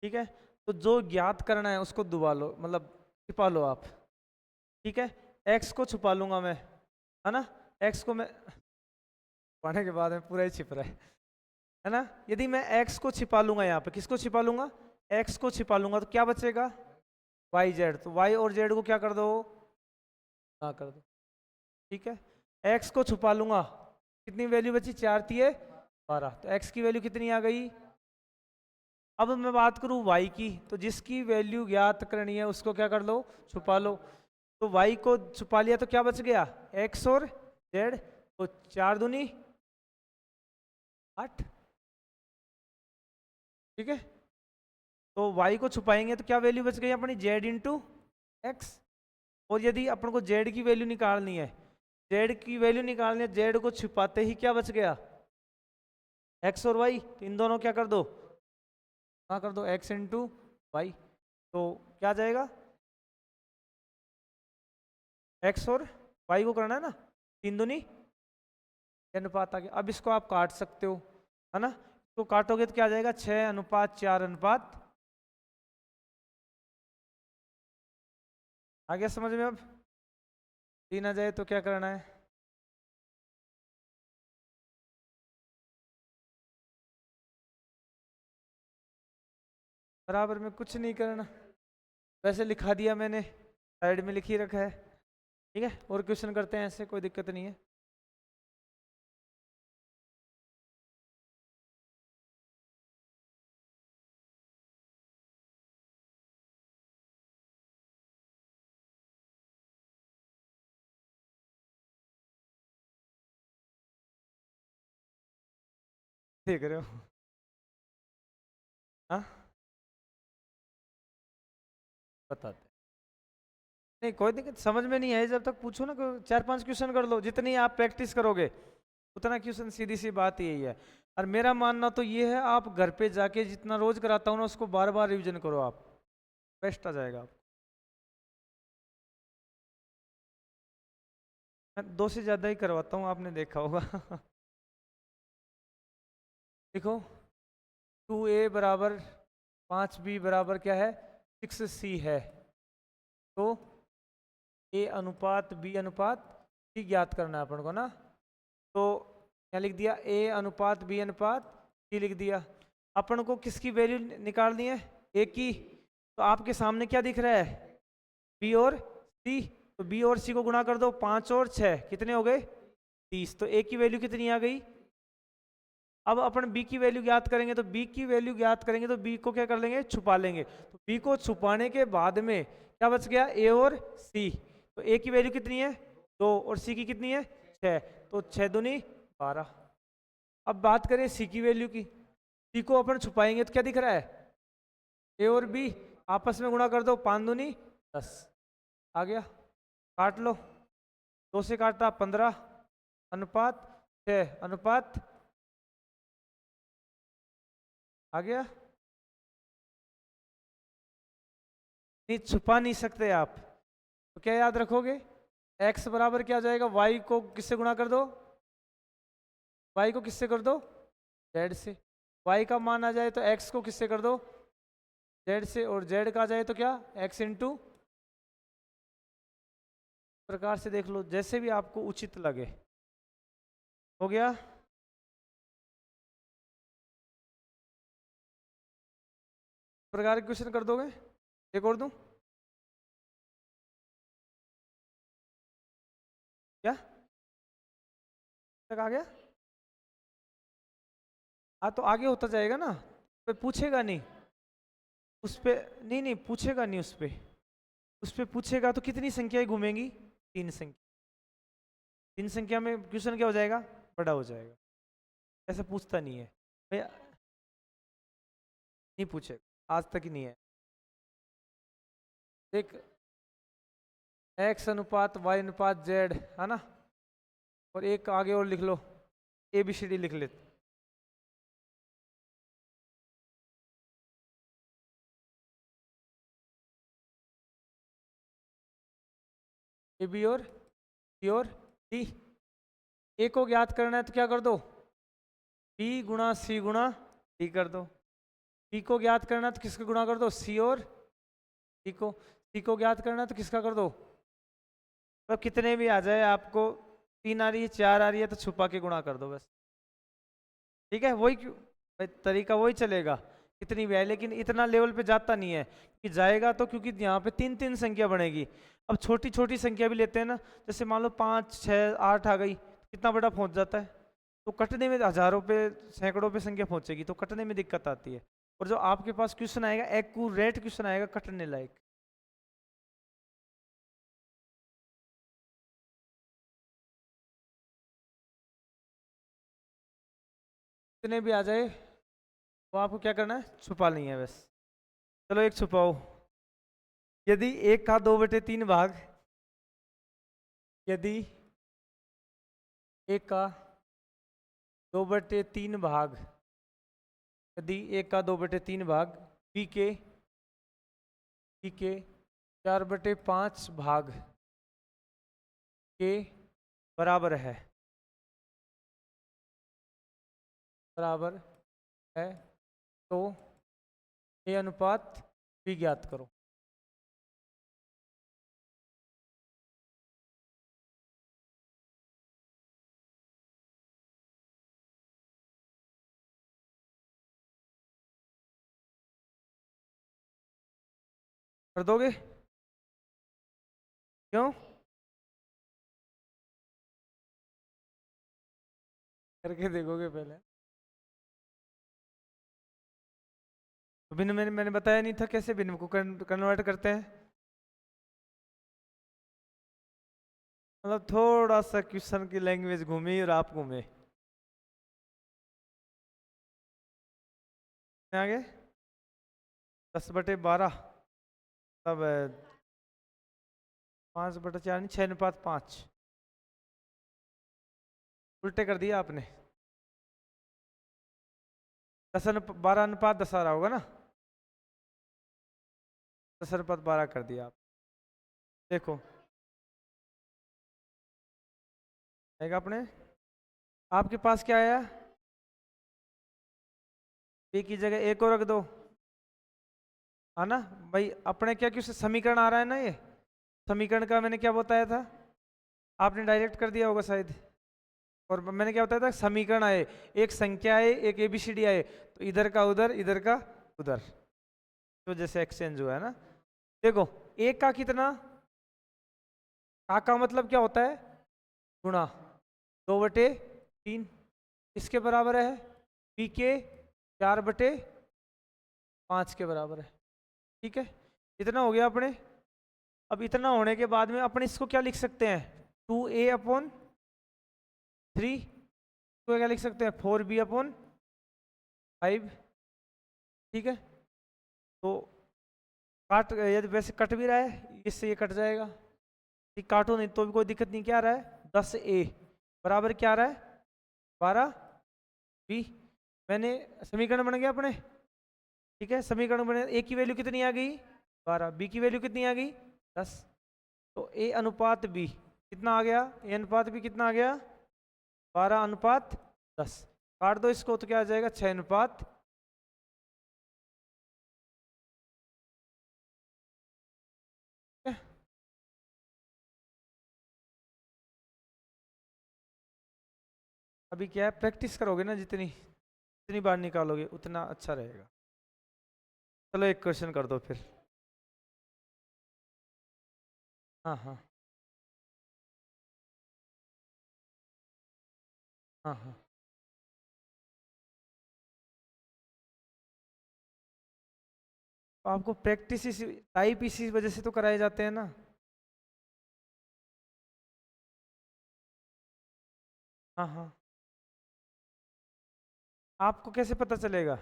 ठीक है, तो जो ज्ञात करना है उसको दुबा लो, मतलब छिपा लो आप। ठीक है, x को छुपा लूंगा मैं, है ना, x को मैं पाने के बाद में पूरा ही छिप रहा है ना। यदि मैं x को छिपा लूंगा, यहाँ पे किसको छिपा लूंगा, x को छिपा लूंगा, तो क्या बचेगा, y z। तो y और z को क्या कर दो, हाँ कर दो। ठीक है, x को छुपा लूंगा, कितनी वैल्यू बची, 4 तिये 12, तो x की वैल्यू कितनी आ गई। अब मैं बात करूं y की, तो जिसकी वैल्यू ज्ञात करनी है उसको क्या कर लो, छुपा लो। तो y को छुपा लिया तो क्या बच गया, x और z, तो 4 दूनी 8। ठीक है, तो y को छुपाएंगे तो क्या वैल्यू बच गई अपनी, z इंटू एक्स। और यदि अपन को z की वैल्यू निकालनी है, z को छुपाते ही क्या बच गया, x और y, तो इन दोनों क्या कर दो, हाँ कर दो, x इंटू वाई। तो क्या जाएगा, x और y को करना है ना, 3 दूनी अनुपात आ गया। अब इसको आप काट सकते हो, है ना, तो काटोगे तो क्या जाएगा, 6 अनुपात 4 अनुपात, आ गया समझ में। अब 3 आ जाए तो क्या करना है, बराबर में कुछ नहीं करना, वैसे लिखा दिया मैंने, साइड में लिख ही रखा है। ठीक है, और क्वेश्चन करते हैं, ऐसे कोई दिक्कत नहीं है। देख रहे हो, हाँ बताते। नहीं कोई दिक्कत, समझ में नहीं है जब तक पूछो ना, 4-5 क्वेश्चन कर लो, जितनी आप प्रैक्टिस करोगे उतना क्वेश्चन, सीधी सी बात यही है। और मेरा मानना तो ये है, आप घर पे जाके जितना रोज कराता हूँ ना उसको बार बार रिवीजन करो, आप बेस्ट आ जाएगा आप। मैं 2 से ज्यादा ही करवाता हूँ, आपने देखा होगा। देखो 2a बराबर 5b बराबर क्या है, 6c है। तो a अनुपात b अनुपात c ज्ञात करना है अपन को ना। तो क्या लिख दिया, a अनुपात b अनुपात c लिख दिया। अपन को किसकी वैल्यू निकालनी है, a की। तो आपके सामने क्या दिख रहा है, b और c। तो b और c को गुणा कर दो, 5 और 6 कितने हो गए, 30। तो a की वैल्यू कितनी आ गई। अब अपन b की वैल्यू ज्ञात करेंगे, तो b की वैल्यू ज्ञात करेंगे तो b को क्या कर लेंगे, छुपा लेंगे। तो b को छुपाने के बाद में क्या बच गया, a और c। तो a की वैल्यू कितनी है, 2, और c की कितनी है, 6। तो 6 दूनी 12। अब बात करें c की वैल्यू की, c को अपन छुपाएंगे तो क्या दिख रहा है, a और b आपस में गुणा कर दो, 5 दूनी 10 आ गया। काट लो, 2 से काटा 15 अनुपात 6 अनुपात आ गया। नहीं छुपा नहीं सकते आप, तो क्या याद रखोगे, x बराबर क्या आ जाएगा, y को किससे गुणा कर दो, y को किससे कर दो, z से। y का मान आ जाए तो x को किससे कर दो, z से, और z का आ जाए तो क्या, x इंटू। प्रकार से देख लो, जैसे भी आपको उचित लगे। हो गया। प्रकार के क्वेश्चन कर दोगे, एक और दूं क्या, तक आ गया। हाँ तो आगे होता जाएगा ना, पे पूछेगा नहीं, उस पे नहीं नहीं पूछेगा नहीं, उस पे पूछेगा तो कितनी संख्याएं घूमेंगी, 3 संख्या। 3 संख्या में क्वेश्चन क्या हो जाएगा, बड़ा हो जाएगा। ऐसा पूछता नहीं है भैया, नहीं पूछेगा, आज तक ही नहीं है। देख, x अनुपात y अनुपात z है ना, और एक आगे और लिख लो, ABCD लिख ले। AB और C और D। A को ज्ञात करना है तो क्या कर दो, B गुणा C गुणा D कर दो। B को ज्ञात करना है तो किसका गुणा कर दो, C और D को। C को ज्ञात करना है तो किसका कर दो, तो कितने भी आ जाए आपको, 3 आ रही है 4 आ रही है तो छुपा के गुणा कर दो बस। ठीक है, वही क्यों भाई, तरीका वही चलेगा कितनी भी है, लेकिन इतना लेवल पे जाता नहीं है कि जाएगा तो, क्योंकि यहाँ पे 3-3 संख्या बनेगी। अब छोटी छोटी संख्या भी लेते हैं ना, जैसे मान लो 5 6 8 आ गई, कितना बड़ा पहुंच जाता है। तो कटने में हजारों पे सैकड़ों पे संख्या पहुंचेगी, तो कटने में दिक्कत आती है। और जो आपके पास क्वेश्चन आएगा, एक्यूरेट क्वेश्चन आएगा कटने लायक। कितने भी आ जाए, वो आपको क्या करना है, छुपा नहीं है बस। चलो एक छुपाओ, यदि एक का 2/3 भाग, यदि एक का 2/3 भाग, यदि एक का 2/3 भाग बी के 4/5 भाग के बराबर है, बराबर है, तो ए अनुपात बी ज्ञात करो। कर दोगे, क्यों, करके देखोगे पहले। तो भिन्न मैंने बताया नहीं था कैसे भिन्न को कन्वर्ट करते हैं, मतलब थोड़ा सा क्वेश्चन की लैंग्वेज घूमी और आप घूमे आगे। 10/12 तब 5/4 नहीं 6:5। उल्टे कर दिया आपने। 12:10 आ रहा होगा ना, 10/12 कर दिया आप। देखो आएगा अपने, आपके पास क्या आया, बी की जगह ए को रख दो, है ना भाई। अपने क्या क्यों समीकरण आ रहा है ना, ये समीकरण का मैंने क्या बताया था, आपने डायरेक्ट कर दिया होगा शायद। और मैंने क्या बताया था, समीकरण आए, एक संख्या आए, एक एबीसीडी आए, तो इधर का उधर, इधर का उधर, तो जैसे एक्सचेंज हुआ है ना। देखो एक का कितना, का मतलब क्या होता है, गुणा 2/3, इसके बराबर है, बी के 4/5 के बराबर है। ठीक है, इतना हो गया अपने। अब इतना होने के बाद में अपन इसको क्या लिख सकते हैं, 2a/3, तो क्या लिख सकते हैं, 4b/5। ठीक है, तो काट, यदि वैसे कट भी रहा है, इससे ये कट जाएगा, ठीक, काटो नहीं तो भी कोई दिक्कत नहीं। क्या आ रहा है, 10a बराबर क्या आ रहा है, 12b। मैंने समीकरण बन गया अपने। ठीक है, समीकरण बने, ए की वैल्यू कितनी आ गई, 12, बी की वैल्यू कितनी आ गई, 10। तो ए अनुपात बी कितना आ गया, ए अनुपात बी कितना आ गया, 12:10। काट दो इसको तो क्या आ जाएगा, 6:। अभी क्या है, प्रैक्टिस करोगे ना, जितनी जितनी बार निकालोगे उतना अच्छा रहेगा। चलो एक क्वेश्चन कर दो फिर। हाँ हाँ हाँ हाँ। तो आपको प्रैक्टिस इसी टाइप इसी वजह से तो कराए जाते हैं ना। हाँ हाँ। आपको कैसे पता चलेगा,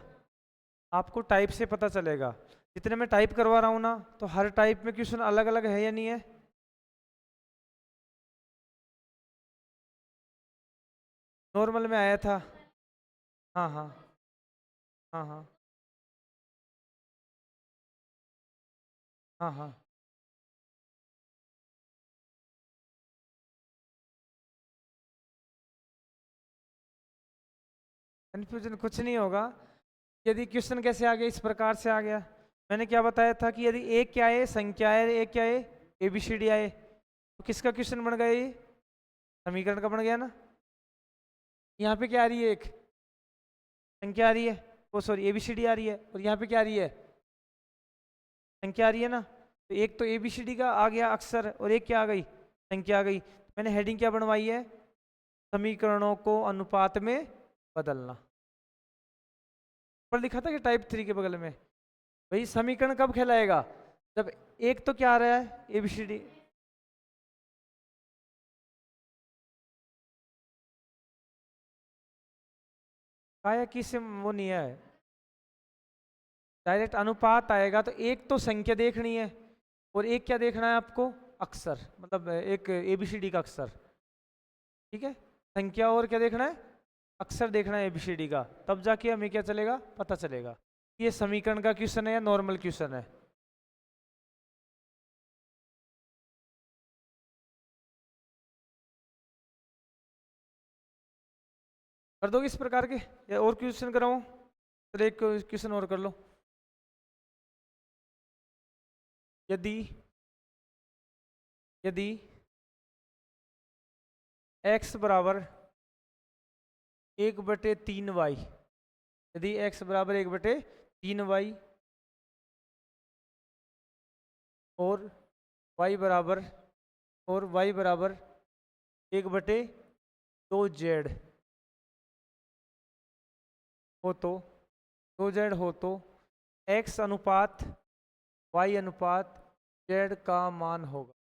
आपको टाइप से पता चलेगा। जितने मैं टाइप करवा रहा हूँ ना, तो हर टाइप में क्वेश्चन अलग अलग है या नहीं है। नॉर्मल में आया था। हाँ हाँ हाँ हाँ हाँ हाँ। कन्फ्यूजन कुछ नहीं होगा। यदि क्वेश्चन कैसे आ गया, इस प्रकार से आ गया। मैंने क्या बताया था कि यदि एक क्या है, संख्या है, एक क्या है, एबीसीडी आए, तो किसका क्वेश्चन बन गया, ये समीकरण का बन गया ना। यहाँ पे क्या आ रही है, एक संख्या आ रही है, वो सॉरी एबीसीडी आ रही है, और यहाँ पे क्या आ रही है, संख्या आ रही है ना। तो एक तो एबीसीडी का आ गया अक्षर, और एक क्या आ गई, संख्या आ गई। मैंने हेडिंग क्या बनवाई है, समीकरणों को अनुपात में बदलना। पर लिखा था कि टाइप 3 के बगल में, भाई समीकरण कब कहलाएगा, जब एक तो क्या आ रहा है, एबीसीडी। काया की से वो नहीं है, डायरेक्ट अनुपात आएगा। तो एक तो संख्या देखनी है, और एक क्या देखना है आपको, अक्षर, मतलब एक एबीसीडी का अक्षर। ठीक है, संख्या और क्या देखना है, अक्षर देखना है एबीसीडी का, तब जाके हमें क्या चलेगा, पता चलेगा ये समीकरण का क्वेश्चन है या नॉर्मल क्वेश्चन है। कर दोगे इस प्रकार के, या और क्वेश्चन कराऊं, चलो एक क्वेश्चन और कर लो। यदि यदि x बराबर 1/3y, यदि x बराबर 1/3y, और y बराबर, और y बराबर 1/2z हो तो, 2z हो तो x अनुपात y अनुपात z का मान होगा।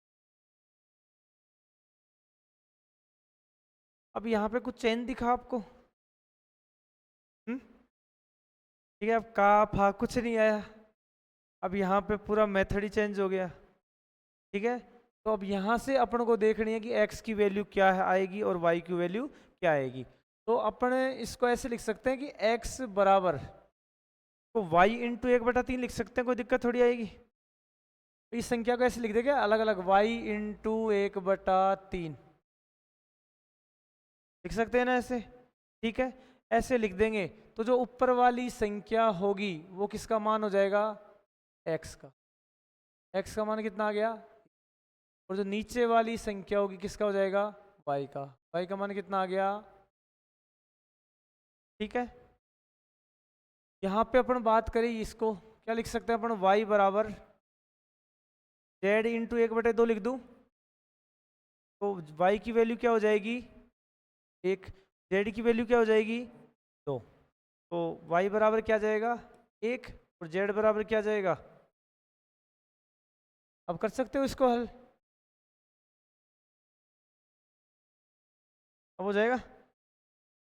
अब यहाँ पे कुछ चेन दिखा आपको, ठीक है, अब का फा कुछ नहीं आया, अब यहाँ पे पूरा मेथड ही चेंज हो गया, ठीक है। तो अब यहाँ से अपन को देखनी है कि x की वैल्यू क्या है आएगी और y की वैल्यू क्या आएगी। तो अपन इसको ऐसे लिख सकते हैं कि x बराबर तो y इंटू 1/3 लिख सकते हैं, कोई दिक्कत थोड़ी आएगी। इस संख्या को ऐसे लिख देंगे अलग अलग, y इंटू 1/3 लिख सकते हैं ना ऐसे, ठीक है। ऐसे लिख देंगे तो जो ऊपर वाली संख्या होगी वो किसका मान हो जाएगा, x का। x का मान कितना आ गया, और जो नीचे वाली संख्या होगी किसका हो जाएगा, y का। y का मान कितना आ गया, ठीक है। यहाँ पे अपन बात करें इसको क्या लिख सकते हैं अपन, y बराबर z इंटू 1/2 लिख दूं तो y की वैल्यू क्या हो जाएगी 1, z की वैल्यू क्या हो जाएगी 2। तो y बराबर क्या जाएगा 1 और z बराबर क्या जाएगा। अब कर सकते हो इसको हल, अब हो जाएगा।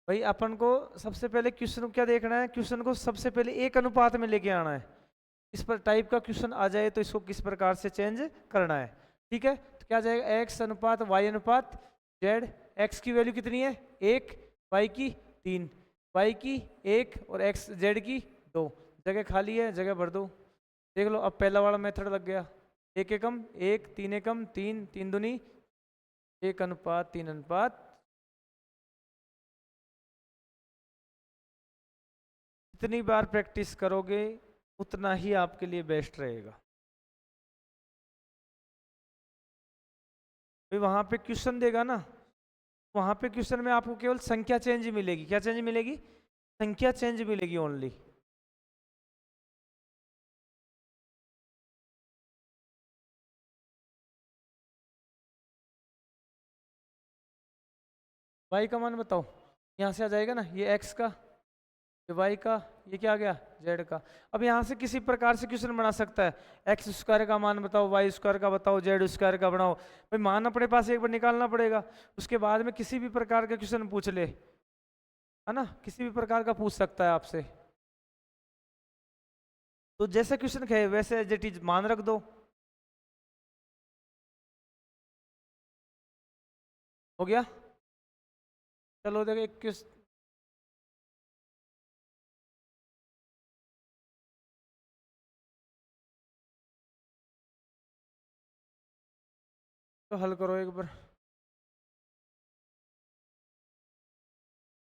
भाई अपन को सबसे पहले क्वेश्चन को क्या देखना है, क्वेश्चन को सबसे पहले एक अनुपात में लेके आना है। इस पर टाइप का क्वेश्चन आ जाए तो इसको किस प्रकार से चेंज करना है, ठीक है। तो क्या जाएगा x अनुपात y अनुपात z। x की वैल्यू कितनी है 1, y की 3, y की 1 और x z की 2। जगह खाली है, जगह भर दो। देख लो अब पहला वाला मेथड लग गया, 1 एकम 1, 3 एकम 3, 3 दूनी 1 अनुपात 3 अनुपात। जितनी बार प्रैक्टिस करोगे उतना ही आपके लिए बेस्ट रहेगा। भाई वहां पे क्वेश्चन देगा ना, वहां पे क्वेश्चन में आपको केवल संख्या चेंज मिलेगी। क्या चेंज मिलेगी, संख्या चेंज मिलेगी ओनली। y का मान बताओ, यहाँ से आ जाएगा ना, ये x का, ये y का, ये क्या आ गया z का। अब यहाँ से किसी प्रकार से क्वेश्चन बना सकता है, एक्स स्क्वायर का मान बताओ, वाई स्क्वायर का बताओ, जेड स्क्वायर का बनाओ। भाई मान अपने पास एक बार निकालना पड़ेगा, उसके बाद में किसी भी प्रकार का क्वेश्चन पूछ ले, है ना, किसी भी प्रकार का पूछ सकता है आपसे। तो जैसे क्वेश्चन कहे वैसे एज इट इज मान रख दो, हो गया। चलो देखो एक क्वेश्चन तो हल करो एक बार,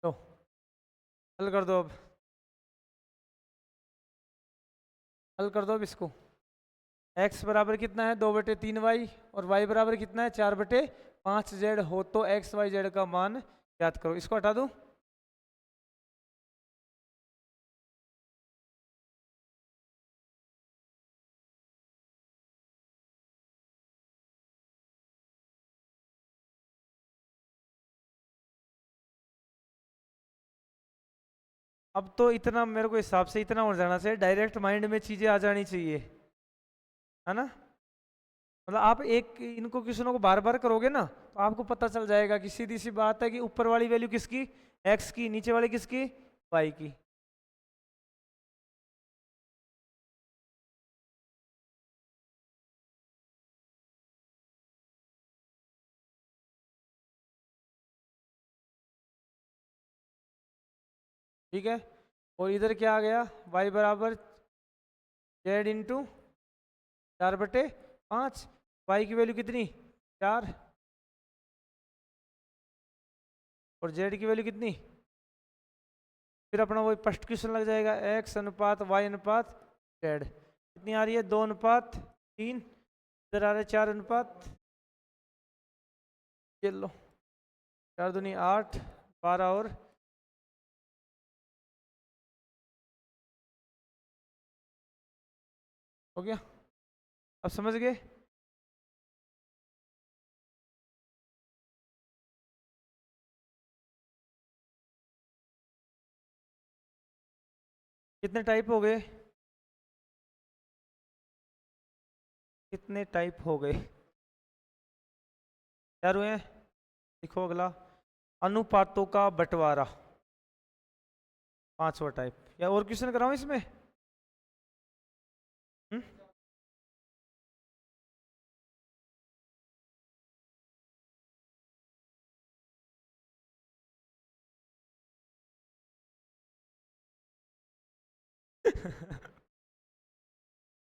तो हल कर दो। अब हल कर दो अब इसको। x बराबर कितना है 2/3y और y बराबर कितना है 4/5z हो तो x y z का मान याद करो। इसको हटा दूं, अब तो इतना मेरे को हिसाब से इतना हो जाना चाहिए, डायरेक्ट माइंड में चीजें आ जानी चाहिए, है ना। मतलब आप एक इनको क्वेश्चनों को बार बार करोगे ना तो आपको पता चल जाएगा कि सीधी सी बात है कि ऊपर वाली वैल्यू किसकी x की, नीचे वाली किसकी y की। ठीक है, और इधर क्या आ गया y बराबर z इंटू 4/5, y की वैल्यू कितनी 4 और z की वैल्यू कितनी। फिर अपना वही फर्स्ट क्वेश्चन लग जाएगा, x अनुपात y अनुपात z कितनी आ रही है 2/3, इधर आ रहा है 4 अनुपात, ये लो 4 दूनी 8, 12 और हो गया। अब समझ गए। कितने टाइप हो गए, कितने टाइप हो गए, यार हुए। लिखो अगला, अनुपातों का बंटवारा, 5वां टाइप। या और क्वेश्चन कराऊं इसमें,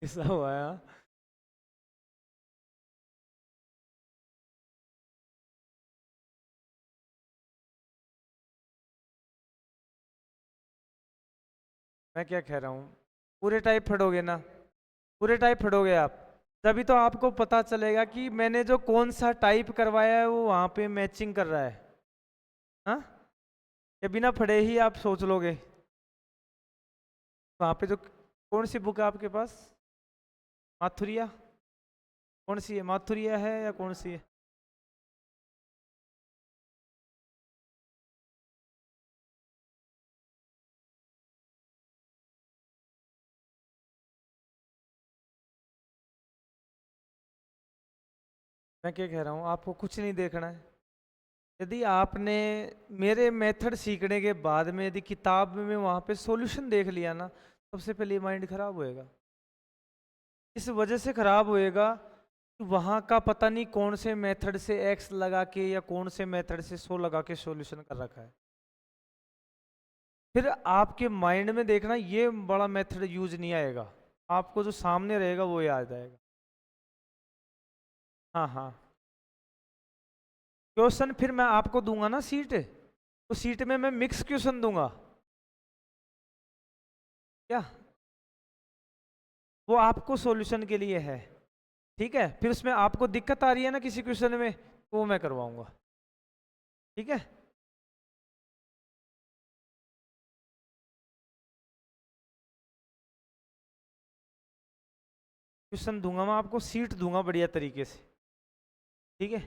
ऐसा हुआ है हाँ? मैं क्या कह रहा हूँ, पूरे टाइप फटोगे ना, पूरे टाइप फटोगे आप, तभी तो आपको पता चलेगा कि मैंने जो कौन सा टाइप करवाया है वो वहां पे मैचिंग कर रहा है। हाँ, ये बिना पढ़े ही आप सोच लोगे। वहां पे जो, कौन सी बुक है आपके पास, माथुरिया, कौन सी है, माथुरिया है या कौन सी है? मैं क्या कह रहा हूँ, आपको कुछ नहीं देखना है। यदि आपने मेरे मेथड सीखने के बाद में यदि किताब में वहां पे सॉल्यूशन देख लिया ना, सबसे पहले माइंड खराब होएगा। इस वजह से खराब होएगा कि वहां का पता नहीं कौन से मेथड से एक्स लगा के या कौन से मेथड से 100 लगा के सॉल्यूशन कर रखा है। फिर आपके माइंड में देखना ये बड़ा मेथड यूज नहीं आएगा, आपको जो सामने रहेगा वो याद आएगा। हाँ हाँ, क्वेश्चन फिर मैं आपको दूंगा ना सीट, तो सीट में मैं मिक्स क्वेश्चन दूंगा क्या, वो आपको सॉल्यूशन के लिए है। ठीक है, फिर उसमें आपको दिक्कत आ रही है ना किसी क्वेश्चन में, तो वो मैं करवाऊंगा। ठीक है, क्वेश्चन दूंगा मैं आपको, सीट दूंगा बढ़िया तरीके से। ठीक है,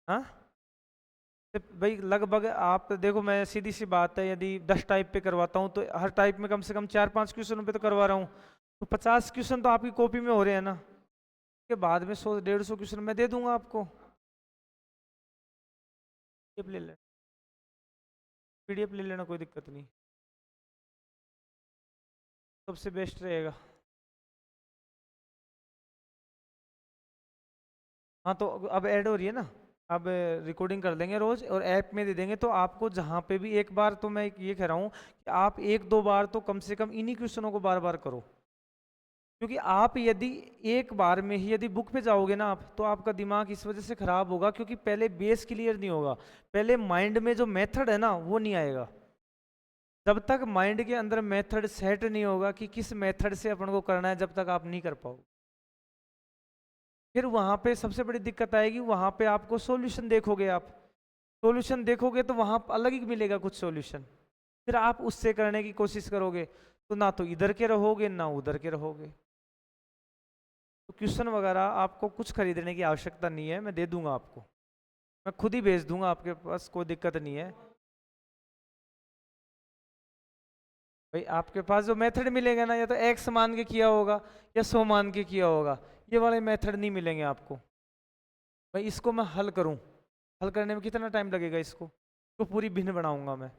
हाँ, तो भाई लगभग आप देखो, मैं सीधी सी बात है, यदि 10 टाइप पे करवाता हूँ तो हर टाइप में कम से कम 4-5 क्वेश्चन पे तो करवा रहा हूँ, तो 50 क्वेश्चन तो आपकी कॉपी में हो रहे हैं ना, के बाद में 100-150 क्वेश्चन मैं दे दूंगा आपको। पीडीएफ ले लेना, पीडीएफ ले लेना, कोई दिक्कत नहीं, सबसे बेस्ट रहेगा। हाँ तो अब ऐड हो रही है ना, अब रिकॉर्डिंग कर देंगे रोज और ऐप में दे देंगे, तो आपको जहाँ पे भी एक बार, तो मैं ये कह रहा हूँ कि आप 1-2 बार तो कम से कम इन्हीं क्वेश्चनों को बार बार करो, क्योंकि आप यदि एक बार में ही यदि बुक पे जाओगे ना आप, तो आपका दिमाग इस वजह से खराब होगा क्योंकि पहले बेस क्लियर नहीं होगा, पहले माइंड में जो मेथड है ना वो नहीं आएगा। जब तक माइंड के अंदर मेथड सेट नहीं होगा कि किस मेथड से अपन को करना है, जब तक आप नहीं कर पाओगे, फिर वहां पे सबसे बड़ी दिक्कत आएगी, वहां पे आपको सॉल्यूशन देखोगे, आप सॉल्यूशन देखोगे तो वहां अलग ही मिलेगा कुछ सॉल्यूशन, फिर आप उससे करने की कोशिश करोगे, तो ना तो इधर के रहोगे ना उधर के रहोगे। तो क्वेश्चन वगैरह आपको कुछ खरीदने की आवश्यकता नहीं है, मैं दे दूंगा आपको, मैं खुद ही भेज दूंगा आपके पास, कोई दिक्कत नहीं है। भाई आपके पास जो मेथड मिलेगा ना, या तो एक्स मान के किया होगा या 100 मान के किया होगा, ये वाले मेथड नहीं मिलेंगे आपको। भाई इसको मैं हल करूं, हल करने में कितना टाइम लगेगा, इसको तो पूरी भिन्न बनाऊंगा मैं।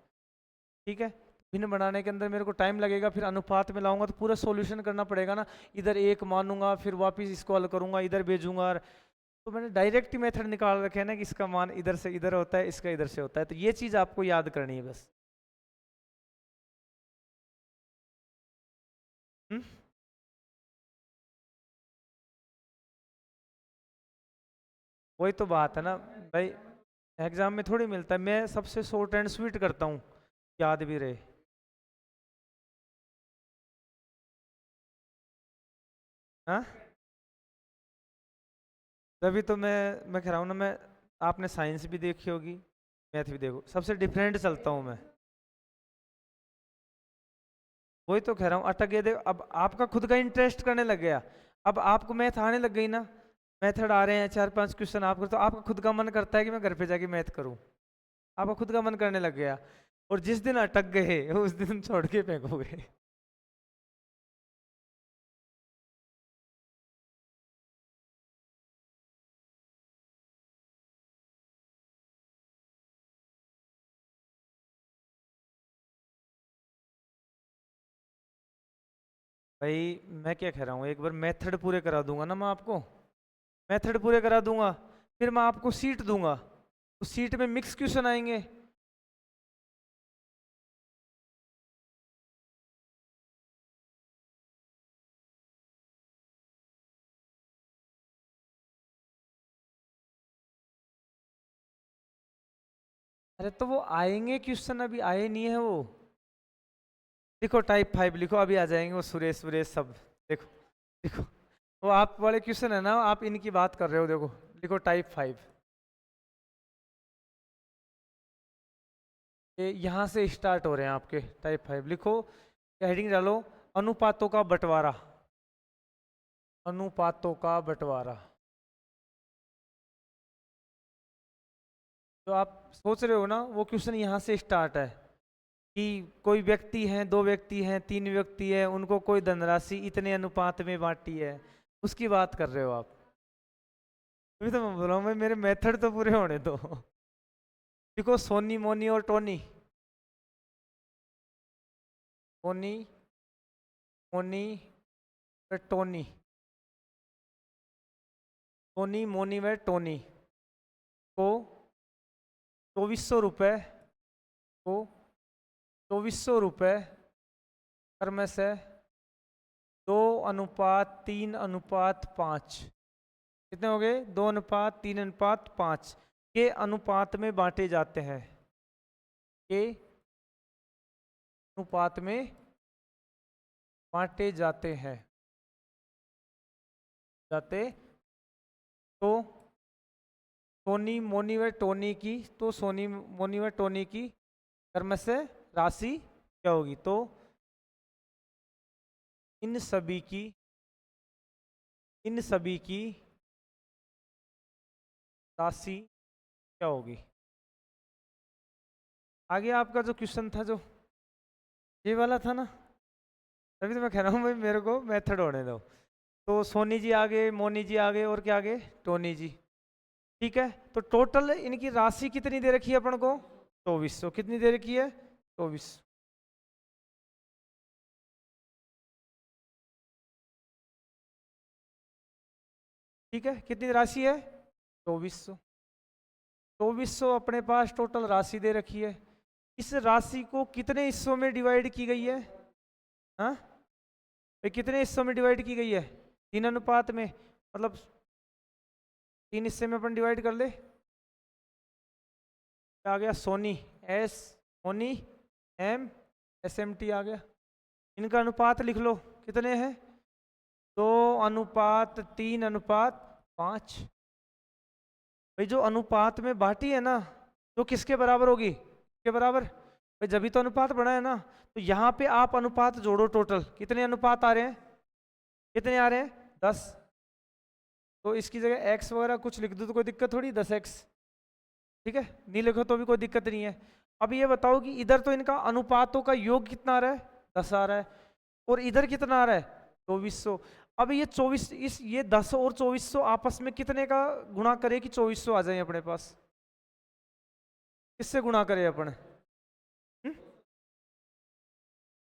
ठीक है, भिन्न बनाने के अंदर मेरे को टाइम लगेगा, फिर अनुपात में लाऊंगा तो पूरा सॉल्यूशन करना पड़ेगा ना, इधर एक मानूंगा फिर वापस इसको हल करूंगा, इधर भेजूंगा, तो मैंने डायरेक्ट मेथड निकाल रखे है ना कि इसका मान इधर से इधर होता है, इसका इधर से होता है, तो ये चीज आपको याद करनी है बस। हम्म, वही तो बात है ना भाई, एग्जाम में थोड़ी मिलता है, मैं सबसे शॉर्ट एंड स्वीट करता हूँ, याद भी रहे। हाँ, तभी तो मैं कह रहा हूँ ना, मैं, आपने साइंस भी देखी होगी, मैथ भी देखो, सबसे डिफरेंट चलता हूँ मैं। वही तो कह रहा हूँ, अटक गए, देखो अब आपका खुद का इंटरेस्ट करने लग गया, अब आपको मैथ आने लग गई ना, मेथड आ रहे हैं 4-5 क्वेश्चन आपको, तो आपका खुद का मन करता है कि मैं घर पे जाके मैथ करूँ, आपका खुद का मन करने लग गया, और जिस दिन अटक गए उस दिन छोड़ के फेंकोगे। भाई मैं क्या कह रहा हूँ, एक बार मेथड पूरे करा दूंगा ना मैं आपको, मेथड पूरे करा दूंगा, फिर मैं आपको सीट दूंगा, तो सीट में मिक्स क्वेश्चन आएंगे। अरे तो वो आएंगे क्वेश्चन, अभी आए नहीं है वो। देखो टाइप 5 लिखो, अभी आ जाएंगे वो सुरेश सुरेश सब। देखो देखो, वो आप वाले क्वेश्चन है ना, आप इनकी बात कर रहे हो। देखो लिखो टाइप 5, ये यहाँ से स्टार्ट हो रहे हैं आपके टाइप 5। लिखो, हेडिंग डालो, अनुपातों का बंटवारा। अनुपातों का बंटवारा। तो आप सोच रहे हो ना, वो क्वेश्चन यहाँ से स्टार्ट है कि कोई व्यक्ति है, दो व्यक्ति हैं, तीन व्यक्ति है, उनको कोई धनराशि इतने अनुपात में बांटी है, उसकी बात कर रहे हो आप। अभी तो मैं बोल रहा हूँ भाई, मेरे मेथड तो पूरे होने दो। देखो सोनी मोनी और टोनी, सोनी मोनी और टोनी, सोनी मोनी व टोनी को 2400 रुपये, को 2400 रुपये कर में से 2:3:5, कितने हो गए? 2:3:5 के अनुपात में बांटे जाते हैं, के अनुपात में बांटे जाते हैं, तो सोनी मोनी व टोनी की, तो सोनी मोनी व टोनी की कर्म से राशि क्या होगी? तो इन सभी की राशि क्या होगी? आगे आपका जो क्वेश्चन था, जो ये वाला था ना, तभी तो मैं कह रहा हूँ भाई मेरे को मेथड होने दो। तो सोनी जी आगे, मोनी जी आगे, और क्या आगे? टोनी जी। ठीक है, तो टोटल इनकी राशि कितनी दे रखी है अपन को? 2400। कितनी दे रखी है? 24। ठीक है, कितनी राशि है? 2400। 2400 अपने पास टोटल राशि दे रखी है। इस राशि को कितने हिस्सों में डिवाइड की गई है? हाँ भाई, कितने हिस्सों में डिवाइड की गई है? 3 अनुपात में, मतलब 3 हिस्से में अपन डिवाइड कर ले। क्या आ गया? सोनी, एस सोनी, एम एस एम टी आ गया। इनका अनुपात लिख लो, कितने हैं? 2:3:5। भाई जो अनुपात में बांटी है ना, तो किसके बराबर होगी? के बराबर। भाई जब भी तो अनुपात बना है ना, तो यहाँ पे आप अनुपात जोड़ो, टोटल कितने अनुपात आ रहे हैं? कितने आ रहे हैं? 10। तो इसकी जगह x वगैरह कुछ लिख दो तो कोई दिक्कत थोड़ी, 10x। ठीक है, नहीं लिखो तो भी कोई दिक्कत नहीं है। अब ये बताओ कि इधर तो इनका अनुपातों का योग कितना आ रहा है? 10 आ रहा है। और इधर कितना आ रहा है? 2400। अब ये 24, इस ये 10 और 2400 आपस में कितने का गुणा करे कि 2400 आ जाए अपने पास? किससे गुणा करे अपन?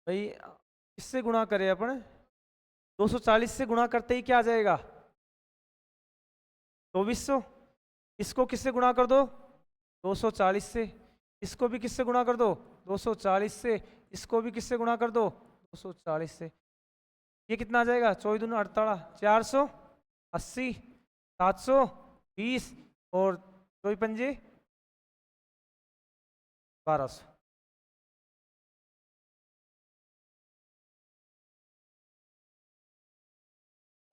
भाई किससे गुणा करे अपन? 240 से गुणा करते ही क्या आ जाएगा? 2400। इसको किससे गुणा कर दो? 240 से। इसको भी किससे गुणा कर दो? 240 से। इसको भी किससे गुणा कर दो? 240 से। ये कितना आ जाएगा? 24×2 = 48, 480, 720, और 2×5 = 1200।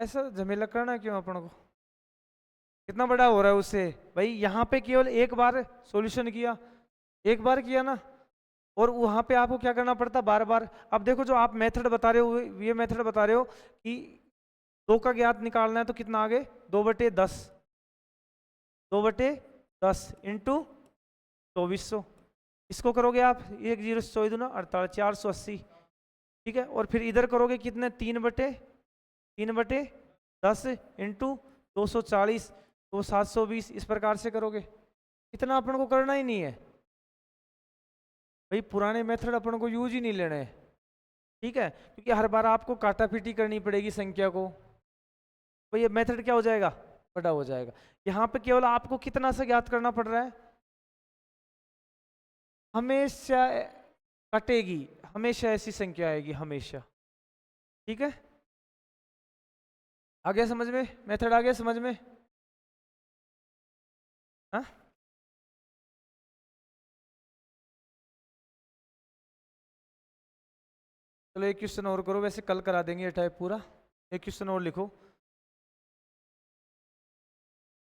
ऐसा झमेला करना क्यों अपन को? कितना बड़ा हो रहा है उससे? भाई यहाँ पे केवल एक बार सॉल्यूशन किया, एक बार किया ना, और वहां पे आपको क्या करना पड़ता? बार बार। अब देखो, जो आप मेथड बता रहे हो, ये मेथड बता रहे हो कि 2 का ज्ञात निकालना है, तो कितना आगे? 2/10, 2/10 इंटू 2400। इसको करोगे आप, 1 0 से 24×2 = 480। ठीक है, और फिर इधर करोगे कितने? 3/10 इंटू 240, तो 720। इस प्रकार से करोगे। इतना अपन को करना ही नहीं है भाई, पुराने मेथड अपन को यूज ही नहीं लेने हैं। ठीक है, क्योंकि हर बार आपको काटापीटी करनी पड़ेगी संख्या को, तो ये मेथड क्या हो जाएगा? बड़ा हो जाएगा। यहाँ पे केवल आपको कितना से ज्ञात करना पड़ रहा है? हमेशा कटेगी, हमेशा ऐसी संख्या आएगी, हमेशा। ठीक है, आ गया समझ में? मेथड आ गया समझ में? हाँ, चलो एक क्वेश्चन और करो, वैसे कल करा देंगे ये टाइप पूरा। एक क्वेश्चन और लिखो।